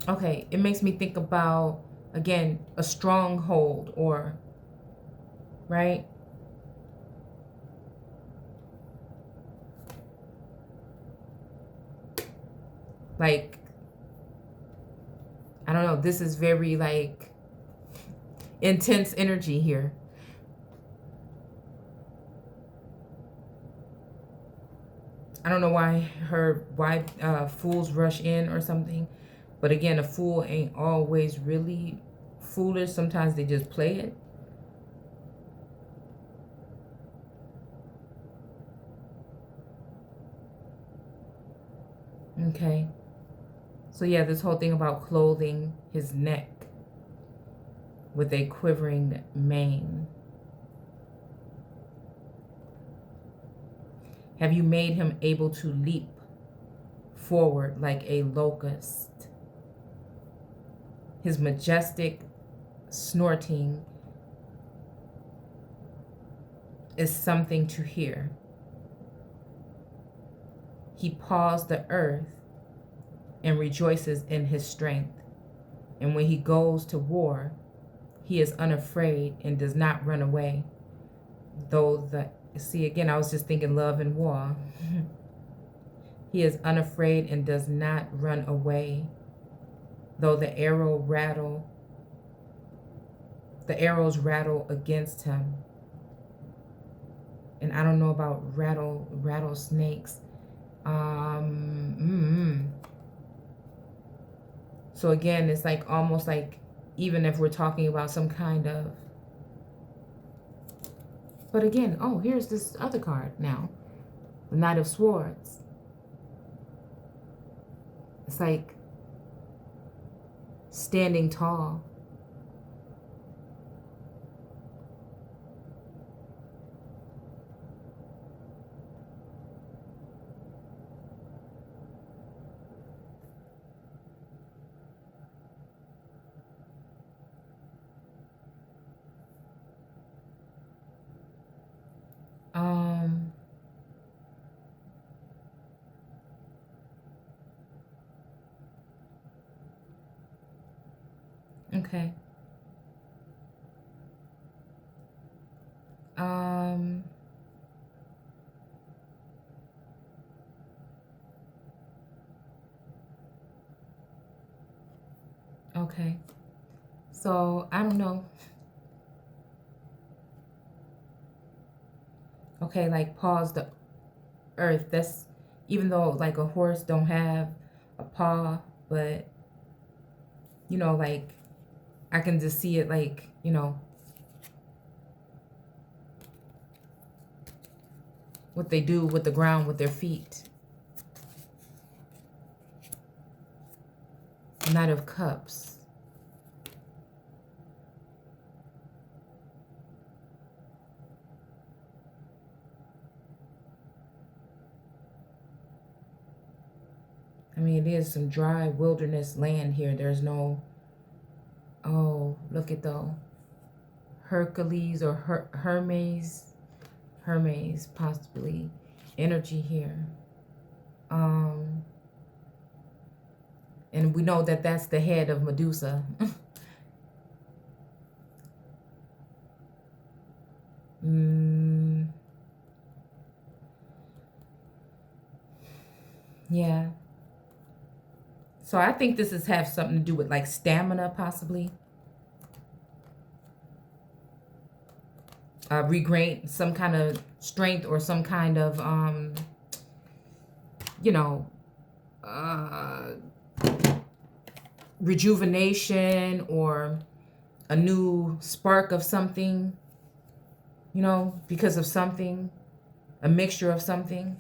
Okay, it makes me think about, again, a stronghold, or, right? Like, I don't know, this is very, like, intense energy here. I don't know why fools rush in or something, But again, a fool ain't always really foolish. Sometimes they just play it. Okay. So yeah, this whole thing about clothing his neck with a quivering mane. Have you made him able to leap forward like a locust? His majestic snorting is something to hear. He paws the earth and rejoices in his strength. And when he goes to war, he is unafraid and does not run away. Though see again, I was just thinking love and war. He is unafraid and does not run away. Though the arrows rattle against him. And I don't know about rattlesnakes. So again, it's like almost like, even if we're talking about some kind of, but again, oh, here's this other card now, the Knight of Swords. It's like standing tall. Okay. Okay. So, I don't know. Okay, like pause the earth. That's, even though like a horse don't have a paw, but you know, like I can just see it like, you know, what they do with the ground with their feet. Knight of Cups. I mean, it is some dry wilderness land here. There's no, oh, look at the Hercules or Hermes possibly energy here. And we know that that's the head of Medusa. Yeah. So I think this is have something to do with like stamina possibly. Regain some kind of strength or some kind of, you know, rejuvenation or a new spark of something, you know, because of something, a mixture of something.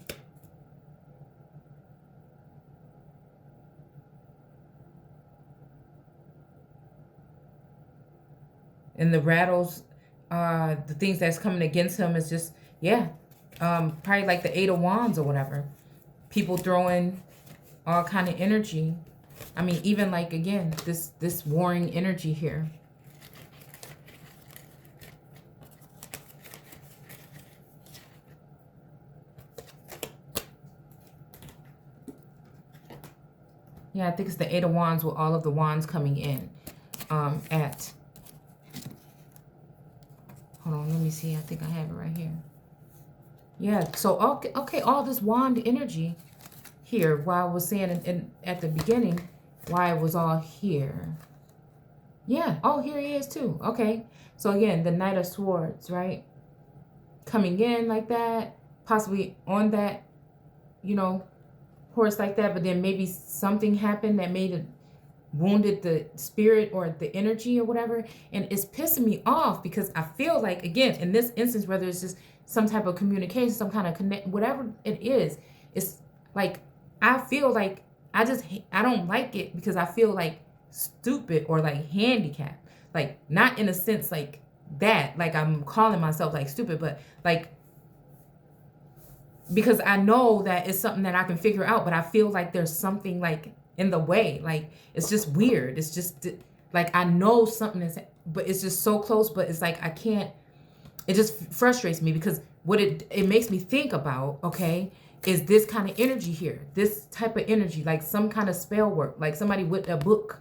And the rattles, the things that's coming against him is just, yeah, probably like the 8 of Wands or whatever. People throwing all kind of energy. I mean, even like, again, this warring energy here. Yeah, I think it's the 8 of Wands with all of the wands coming in at... Hold on, let me see. I think I have it right here. Yeah, so, okay, all this wand energy here, why I was saying at the beginning, why it was all here. Yeah, oh, here he is too. Okay, so again, the Knight of Swords, right? Coming in like that, possibly on that, you know, horse like that, but then maybe something happened that made it, wounded the spirit or the energy or whatever. And it's pissing me off because I feel like, again, in this instance, whether it's just some type of communication, some kind of connect, whatever it is, it's like, I feel like I don't like it because I feel like stupid or like handicapped. Like, not in a sense like that, like I'm calling myself like stupid, but like, because I know that it's something that I can figure out, but I feel like there's something like in the way. Like, it's just weird. It's just like, I know something is, but it's just so close, but it's like I can't. It just frustrates me because what it makes me think about, okay, is this kind of energy here, this type of energy, like some kind of spell work, like somebody with a book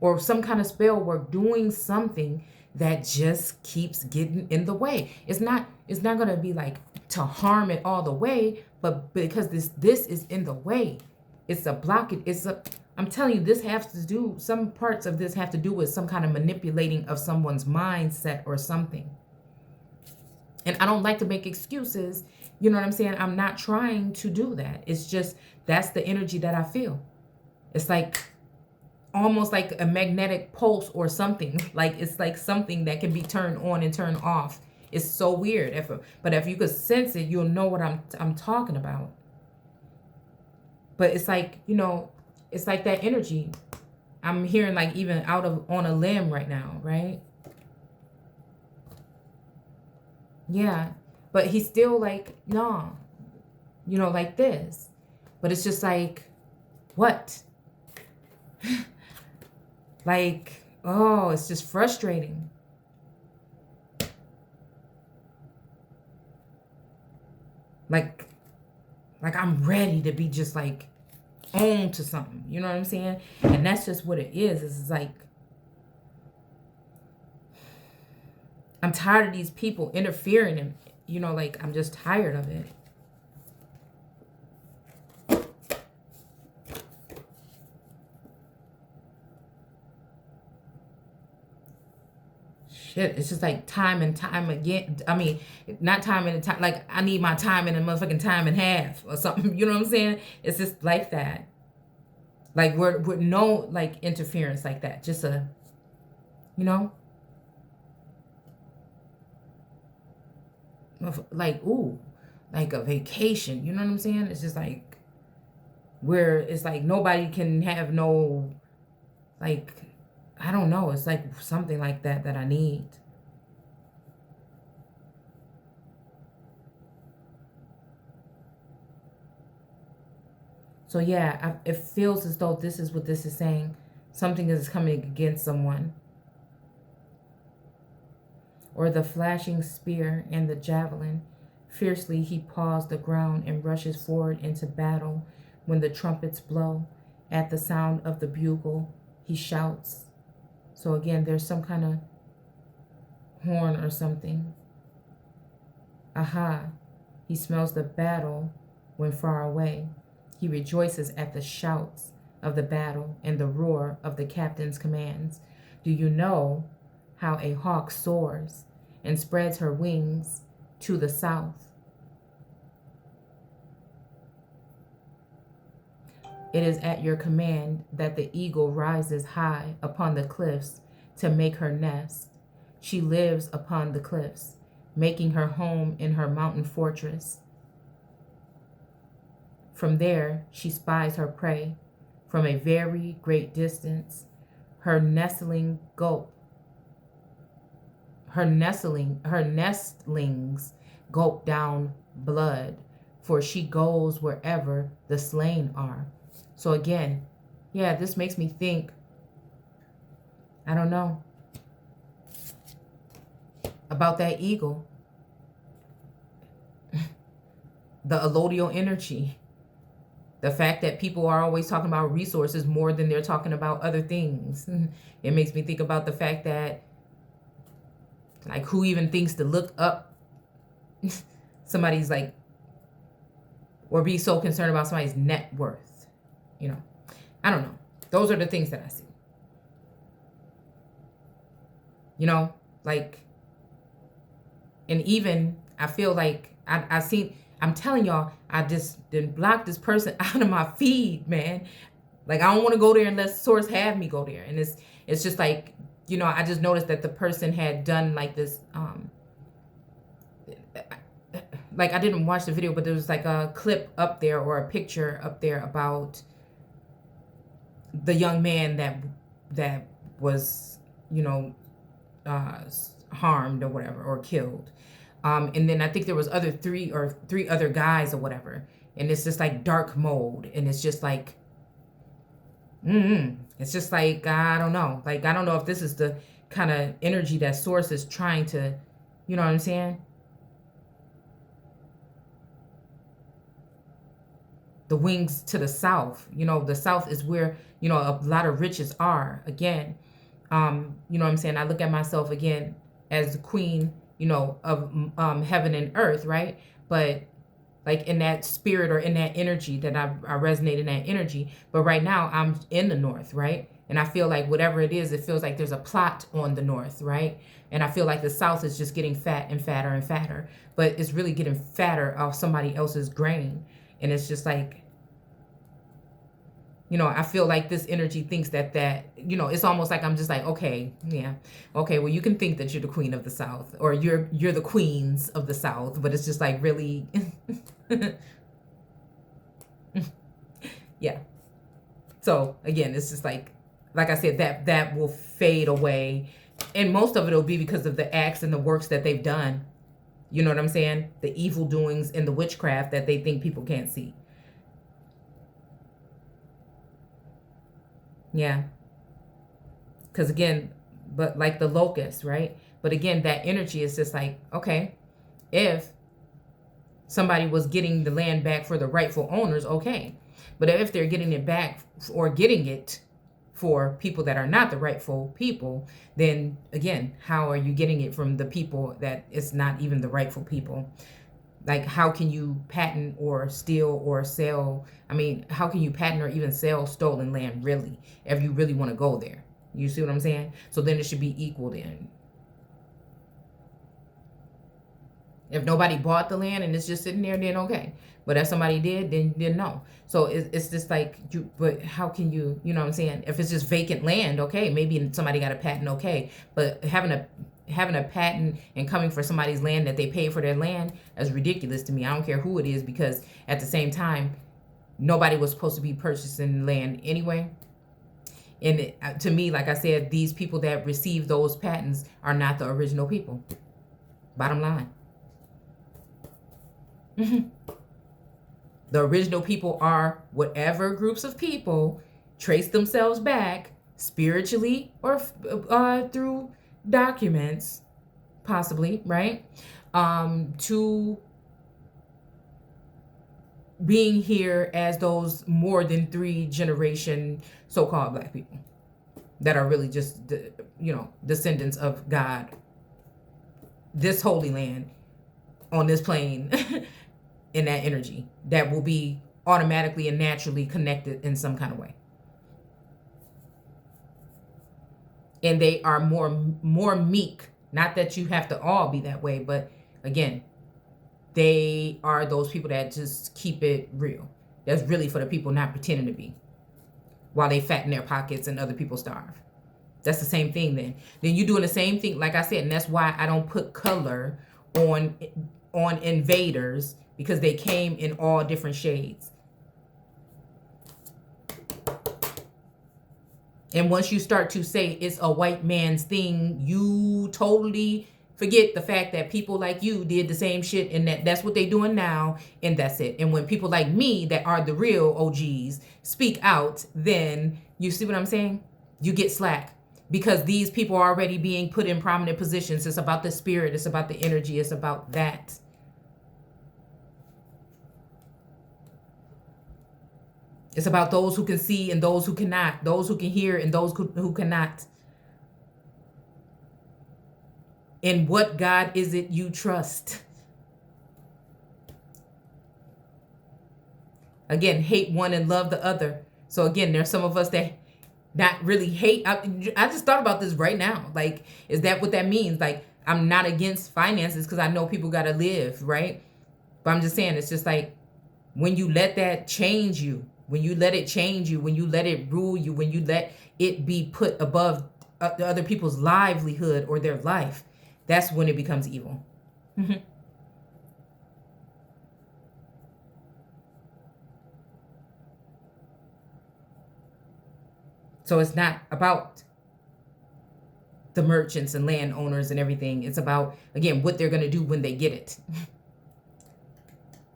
or some kind of spell work doing something that just keeps getting in the way. It's not going to be like to harm it all the way, but because this is in the way, it's a blockage. I'm telling you, this has to do, some parts of this have to do with some kind of manipulating of someone's mindset or something. And I don't like to make excuses. You know what I'm saying? I'm not trying to do that. It's just, that's the energy that I feel. It's like almost like a magnetic pulse or something. Like, it's like something that can be turned on and turned off. It's so weird. But if you could sense it, you'll know what I'm talking about. But it's like, it's like that energy. I'm hearing like even on a limb right now, right? Yeah. But he's still like, nah, like this. But it's just like, what? Like, oh, it's just frustrating. Like I'm ready to be just like on to something. You know what I'm saying? And that's just what it is. It's like, I'm tired of these people interfering and, like, I'm just tired of it. Shit, it's just like time and time again. I mean, not time and time. Like, I need my time in a motherfucking time and half or something. You know what I'm saying? It's just like that. Like, we're with no, like, interference like that. Just a, like, ooh, like a vacation. You know what I'm saying? It's just like, where it's like nobody can have no, like, I don't know. It's like something like that I need. So yeah, it feels as though this is what this is saying. Something is coming against someone. Or the flashing spear and the javelin. Fiercely he paws the ground and rushes forward into battle. When the trumpets blow, at the sound of the bugle, he shouts. So again, there's some kind of horn or something. Aha, he smells the battle when far away. He rejoices at the shouts of the battle and the roar of the captain's commands. Do you know how a hawk soars and spreads her wings to the south? It is at your command that the eagle rises high upon the cliffs to make her nest. She lives upon the cliffs, making her home in her mountain fortress. From there, she spies her prey from a very great distance. Her nestlings gulp down blood, for she goes wherever the slain are. So again, yeah, this makes me think, I don't know, about that eagle. The allodial energy. The fact that people are always talking about resources more than they're talking about other things. It makes me think about the fact that, like, who even thinks to look up somebody's, like, or be so concerned about somebody's net worth? I don't know. Those are the things that I see. Like, and even I feel like I see, I'm telling y'all, I just didn't block this person out of my feed, man. Like, I don't want to go there unless source have me go there. And it's just like, you know, I just noticed that the person had done like this, like, I didn't watch the video, but there was like a clip up there or a picture up there about the young man that was, you know, harmed or whatever, or killed. And then I think there was three other guys or whatever. And it's just like dark mode. And it's just like, it's just like, I don't know. Like, I don't know if this is the kind of energy that source is trying to, you know what I'm saying? The wings to the south, you know, the south is where, you know, a lot of riches are. Again, you know what I'm saying? I look at myself again as the queen, you know, of heaven and earth, right? But like in that spirit or in that energy that I resonate in that energy. But right now I'm in the north, right? And I feel like whatever it is, it feels like there's a plot on the north, right? And I feel like the south is just getting fat and fatter and fatter, but it's really getting fatter off somebody else's grain. And it's just like, you know, I feel like this energy thinks that, you know, it's almost like I'm just like, okay, yeah, okay, well, you can think that you're the queen of the south, or you're the queens of the south, but it's just like, really, yeah. So again, it's just like I said, that will fade away, and most of it will be because of the acts and the works that they've done. You know what I'm saying? The evil doings and the witchcraft that they think people can't see. Yeah. Because again, but like the locust, right? But again, that energy is just like, okay, if somebody was getting the land back for the rightful owners, okay. But if they're getting it back or getting it for people that are not the rightful people, then again, how are you getting it from the people that it's not even the rightful people? Like, how can you patent or steal or sell? I mean, how can you patent or even sell stolen land, really, if you really want to go there? You see what I'm saying? So then it should be equal then. If nobody bought the land and it's just sitting there, then okay. But if somebody did, then no. So it's just like, but how can you, you know what I'm saying? If it's just vacant land, okay, maybe somebody got a patent, okay. But having a patent and coming for somebody's land that they paid for their land is ridiculous to me. I don't care who it is, because at the same time, nobody was supposed to be purchasing land anyway. And to me, like I said, these people that receive those patents are not the original people. Bottom line. The original people are whatever groups of people trace themselves back spiritually or through documents, possibly, right? To being here as those more than 3 generation so-called black people that are really just, you know, descendants of God, this holy land on this plane. In that energy that will be automatically and naturally connected in some kind of way. And they are more meek. Not that you have to all be that way, but again, they are those people that just keep it real. That's really for the people not pretending to be, while they fatten their pockets and other people starve. That's the same thing then. Then you're doing the same thing, like I said, and that's why I don't put color on invaders, because they came in all different shades. And once you start to say it's a white man's thing, you totally forget the fact that people like you did the same shit, and that's what they're doing now, and that's it. And when people like me that are the real OGs speak out, then you see what I'm saying? You get slack, because these people are already being put in prominent positions. It's about the spirit, it's about the energy, it's about that. It's about those who can see and those who cannot, those who can hear and those who cannot. And what God is it you trust? Again, hate one and love the other. So again, there's some of us that not really hate. I just thought about this right now. Like, is that what that means? Like, I'm not against finances because I know people got to live, right? But I'm just saying, it's just like, when you let that change you, when you let it change you, when you let it rule you, when you let it be put above the other people's livelihood or their life, that's when it becomes evil. So it's not about the merchants and landowners and everything. It's about, again, what they're going to do when they get it.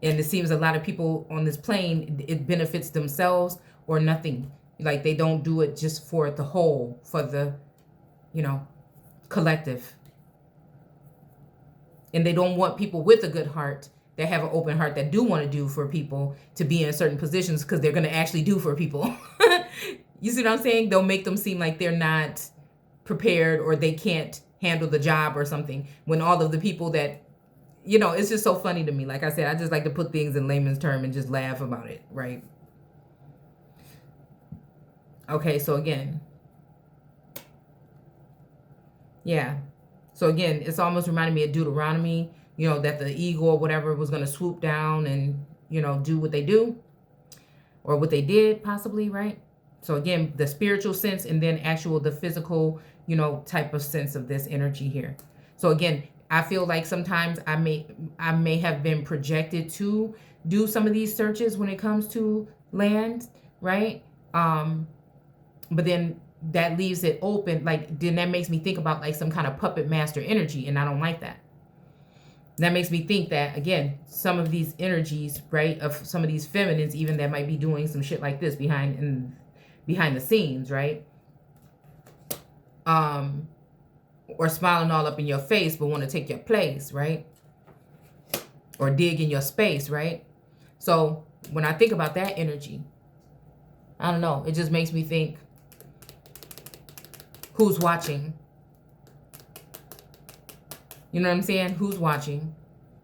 And it seems a lot of people on this plane, it benefits themselves or nothing. Like they don't do it just for the whole, for the, collective. And they don't want people with a good heart that have an open heart that do want to do for people to be in certain positions because they're going to actually do for people. You see what I'm saying? They'll make them seem like they're not prepared or they can't handle the job or something, when all of the people that, it's just so funny to me. Like I said, I just like to put things in layman's term and just laugh about it, right? Okay, so again, yeah. So again, it's almost reminding me of Deuteronomy, that the eagle or whatever was going to swoop down and, do what they do or what they did possibly, right? So again, the spiritual sense and then the physical, type of sense of this energy here. So again, I feel like sometimes I may have been projected to do some of these searches when it comes to land, right? But then that leaves it open. Like, then that makes me think about like some kind of puppet master energy, and I don't like that. That makes me think that, again, some of these energies, right, of some of these feminines, even that might be doing some shit like this behind the scenes, right? Or smiling all up in your face, but want to take your place, right? Or dig in your space, right? So when I think about that energy, I don't know, it just makes me think, who's watching? You know what I'm saying? Who's watching?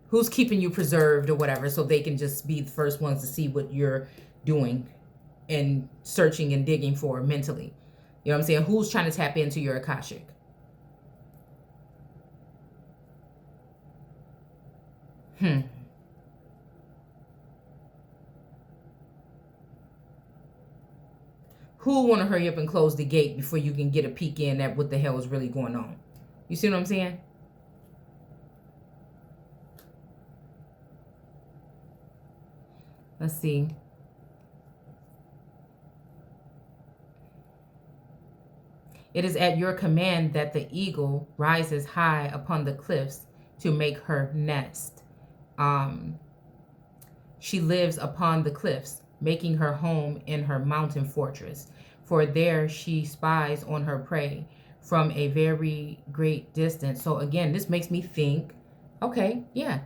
Who's keeping you preserved or whatever, so they can just be the first ones to see what you're doing and searching and digging for mentally? You know what I'm saying? Who's trying to tap into your Akashic? Who want to hurry up and close the gate before you can get a peek in at what the hell is really going on? You see what I'm saying? Let's see. It is at your command that the eagle rises high upon the cliffs to make her nest. She lives upon the cliffs, making her home in her mountain fortress. For there she spies on her prey from a very great distance. So again, this makes me think, okay, yeah,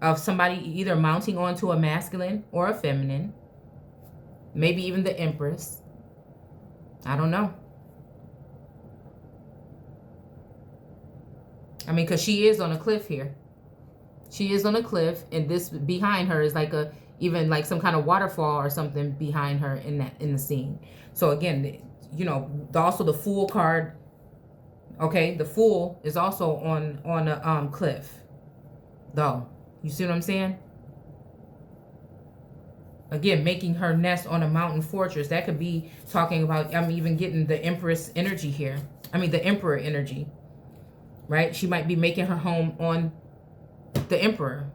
of somebody either mounting onto a masculine or a feminine, maybe even the Empress. I don't know. I mean, because she is on a cliff here. She is on a cliff, and this behind her is like even like some kind of waterfall or something behind her in the scene. So again, also the Fool card. Okay, the Fool is also on a cliff, though. You see what I'm saying? Again, making her nest on a mountain fortress. That could be talking about, I'm even getting the Empress energy here. I mean, the Emperor energy, right? She might be making her home on the Emperor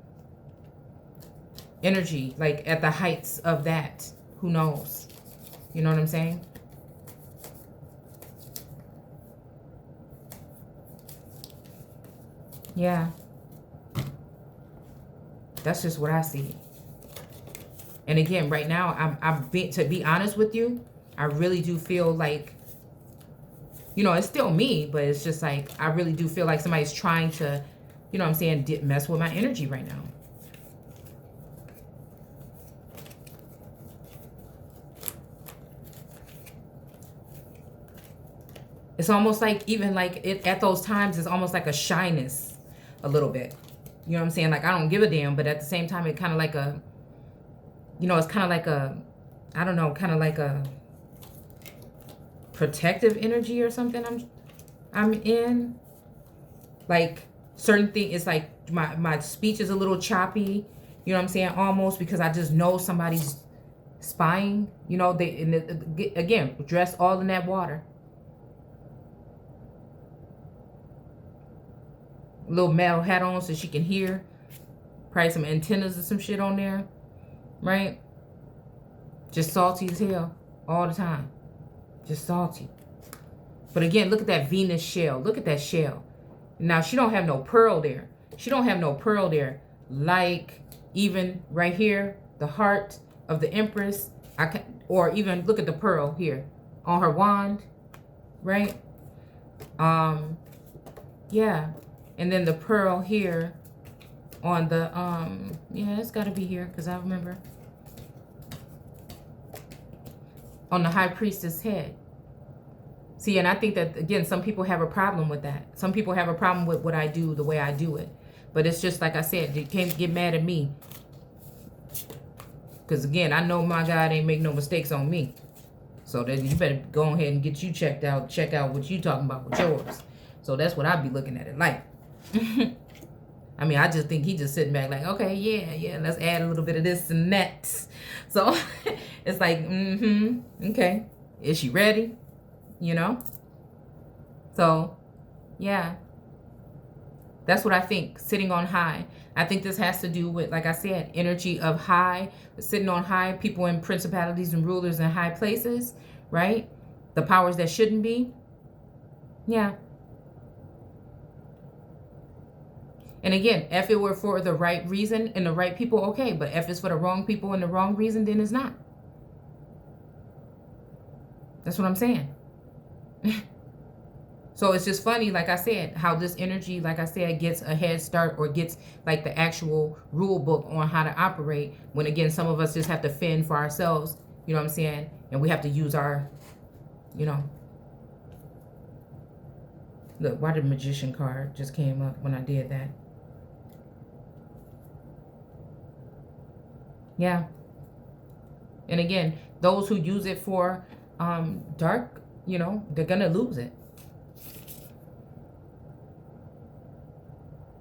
energy, like at the heights of that. Who knows? You know what I'm saying? Yeah. That's just what I see. And again, right now, to be honest with you, I really do feel like, it's still me, but it's just like, I really do feel like somebody's trying to, you know what I'm saying, mess with my energy right now. It's almost like, even like at those times, it's almost like a shyness a little bit. You know what I'm saying? Like, I don't give a damn, but at the same time, it kind of like it's kind of like I don't know, kind of like a protective energy or something I'm in. Like, certain thing, it's like my speech is a little choppy, you know what I'm saying, almost, because I just know somebody's spying, you know, they, and again, dressed all in that water. Little metal hat on so she can hear. Probably some antennas or some shit on there, right? Just salty as hell all the time. Just salty. But again, look at that Venus shell. Look at that shell. Now, she don't have no pearl there. She don't have no pearl there. Like, even right here, the heart of the Empress. Or even look at the pearl here on her wand, right? Yeah. And then the pearl here on the, yeah, it's got to be here because I remember. On the High Priestess head. See, and I think that, again, some people have a problem with that. Some people have a problem with what I do, the way I do it. But it's just like I said, you can't get mad at me. Because, again, I know my God ain't make no mistakes on me. So then you better go ahead and get you checked out. Check out what you talking about with yours. So that's what I be looking at it like. I mean, I just think he just sitting back like, okay, yeah, let's add a little bit of this and that. So it's like, okay. Is she ready? You know? So, yeah. That's what I think, sitting on high. I think this has to do with, like I said, energy of high, sitting on high, people in principalities and rulers in high places, right? The powers that shouldn't be. Yeah. And again, if it were for the right reason and the right people, okay. But if it's for the wrong people and the wrong reason, then it's not. That's what I'm saying. So it's just funny, like I said, how this energy, like I said, gets a head start or gets like the actual rule book on how to operate. When again, some of us just have to fend for ourselves, you know what I'm saying? And we have to use our, you know. Look, why the Magician card just came up when I did that? Yeah. And again, those who use it for dark, you know, they're going to lose it.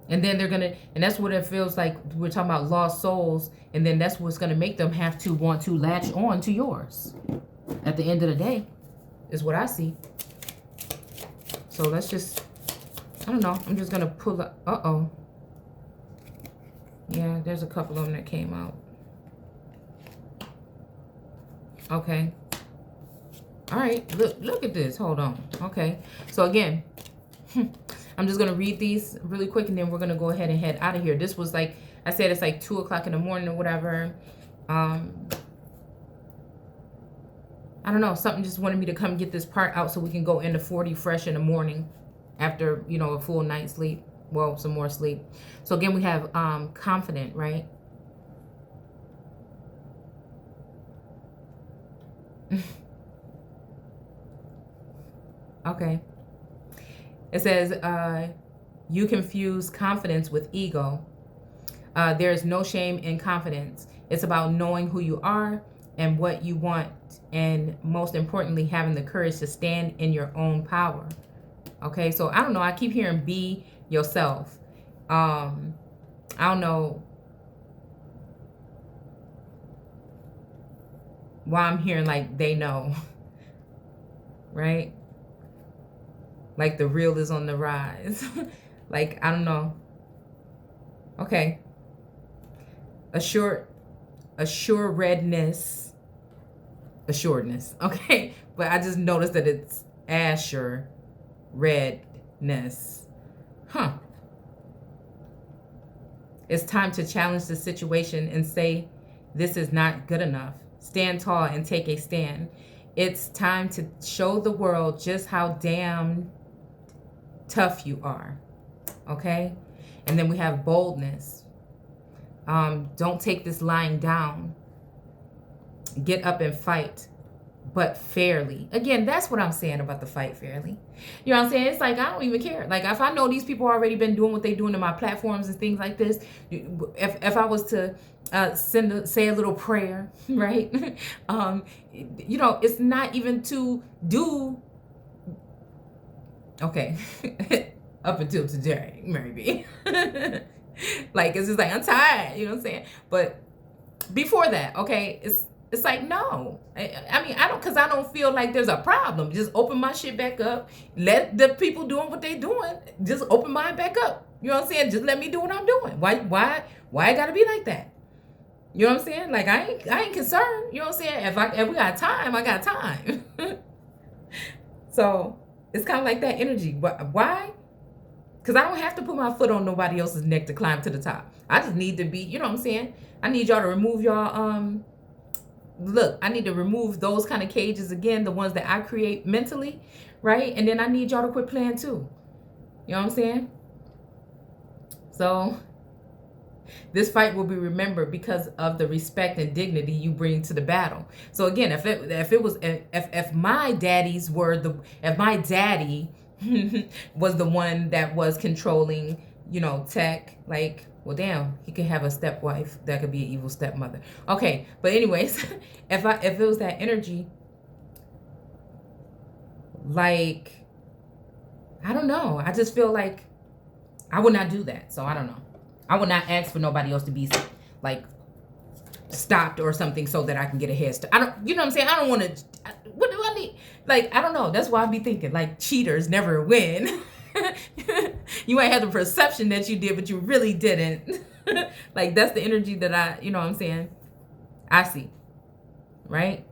And then they're going to, and that's what it feels like. We're talking about lost souls. And then that's what's going to make them have to want to latch on to yours. At the end of the day, is what I see. So let's just, I don't know. I'm just going to pull up. Uh-oh. Yeah, there's a couple of them that came out. Okay. All right. Look at this. Hold on. Okay. So again, I'm just going to read these really quick and then we're going to go ahead and head out of here. This was like, I said, it's like 2 o'clock in the morning or whatever. I don't know. Something just wanted me to come get this part out so we can go into 40 fresh in the morning after, you know, a full night's sleep. Well, some more sleep. So again, we have confident, right? Okay. It says, you confuse confidence with ego. There is no shame in confidence. It's about knowing who you are and what you want. And most importantly, having the courage to stand in your own power. Okay. So I don't know. I keep hearing be yourself. I don't know why I'm hearing like they know. Right? Like the real is on the rise. Like, I don't know. Okay. Assuredness. Okay. But I just noticed that it's Asher redness. Huh. It's time to challenge the situation and say, this is not good enough. Stand tall and take a stand. It's time to show the world just how damn tough you are. Okay? And then we have boldness. Don't take this lying down. Get up and fight, but fairly. Again, that's what I'm saying about the fight fairly. You know what I'm saying? It's like, I don't even care. Like, if I know these people already been doing what they doing in my platforms and things like this, if I was to say a little prayer, right? You know, it's not even to do, okay, up until today, maybe. Like, it's just like, I'm tired, you know what I'm saying? But before that, okay, it's It's like, no. I mean, I don't, because I don't feel like there's a problem. Just open my shit back up. Let the people doing what they doing, just open mine back up. You know what I'm saying? Just let me do what I'm doing. Why it gotta be like that? You know what I'm saying? Like, I ain't concerned. You know what I'm saying? If we got time, I got time. So it's kind of like that energy. Why? Because I don't have to put my foot on nobody else's neck to climb to the top. I just need to be, you know what I'm saying? I need y'all to remove y'all, look, I need to remove those kind of cages again, the ones that I create mentally, right? And then I need y'all to quit playing too. You know what I'm saying? So this fight will be remembered because of the respect and dignity you bring to the battle. So again, if my daddies were if my daddy was the one that was controlling, you know, tech, like, well, damn, he could have a stepwife that could be an evil stepmother. Okay, but anyways, if it was that energy, like, I don't know. I just feel like I would not do that. So I don't know. I would not ask for nobody else to be like stopped or something so that I can get a head start. I don't, you know what I'm saying? I don't want to. What do I need? Like, I don't know. That's why I be thinking like cheaters never win. You might have the perception that you did, but you really didn't. Like, that's the energy that I, you know what I'm saying? I see. Right?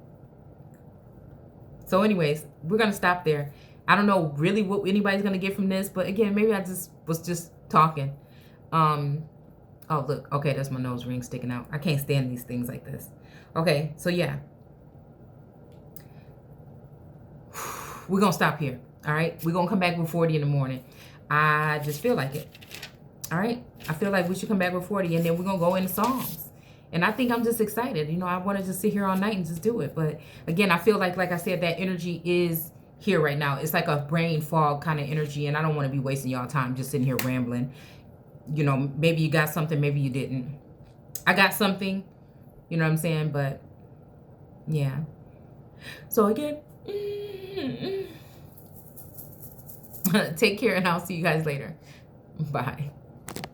So anyways, we're going to stop there. I don't know really what anybody's going to get from this, but again, maybe I just was just talking. Oh, look. Okay, that's my nose ring sticking out. I can't stand these things like this. Okay, so yeah. We're going to stop here. All right? We're going to come back with 40 in the morning. I just feel like it. All right? I feel like we should come back with 40, and then we're going to go into songs. And I think I'm just excited. You know, I want to just sit here all night and just do it. But again, I feel like I said, that energy is here right now. It's like a brain fog kind of energy, and I don't want to be wasting y'all time just sitting here rambling. You know, maybe you got something, maybe you didn't. I got something, you know what I'm saying? But yeah. So again, take care, and I'll see you guys later. Bye.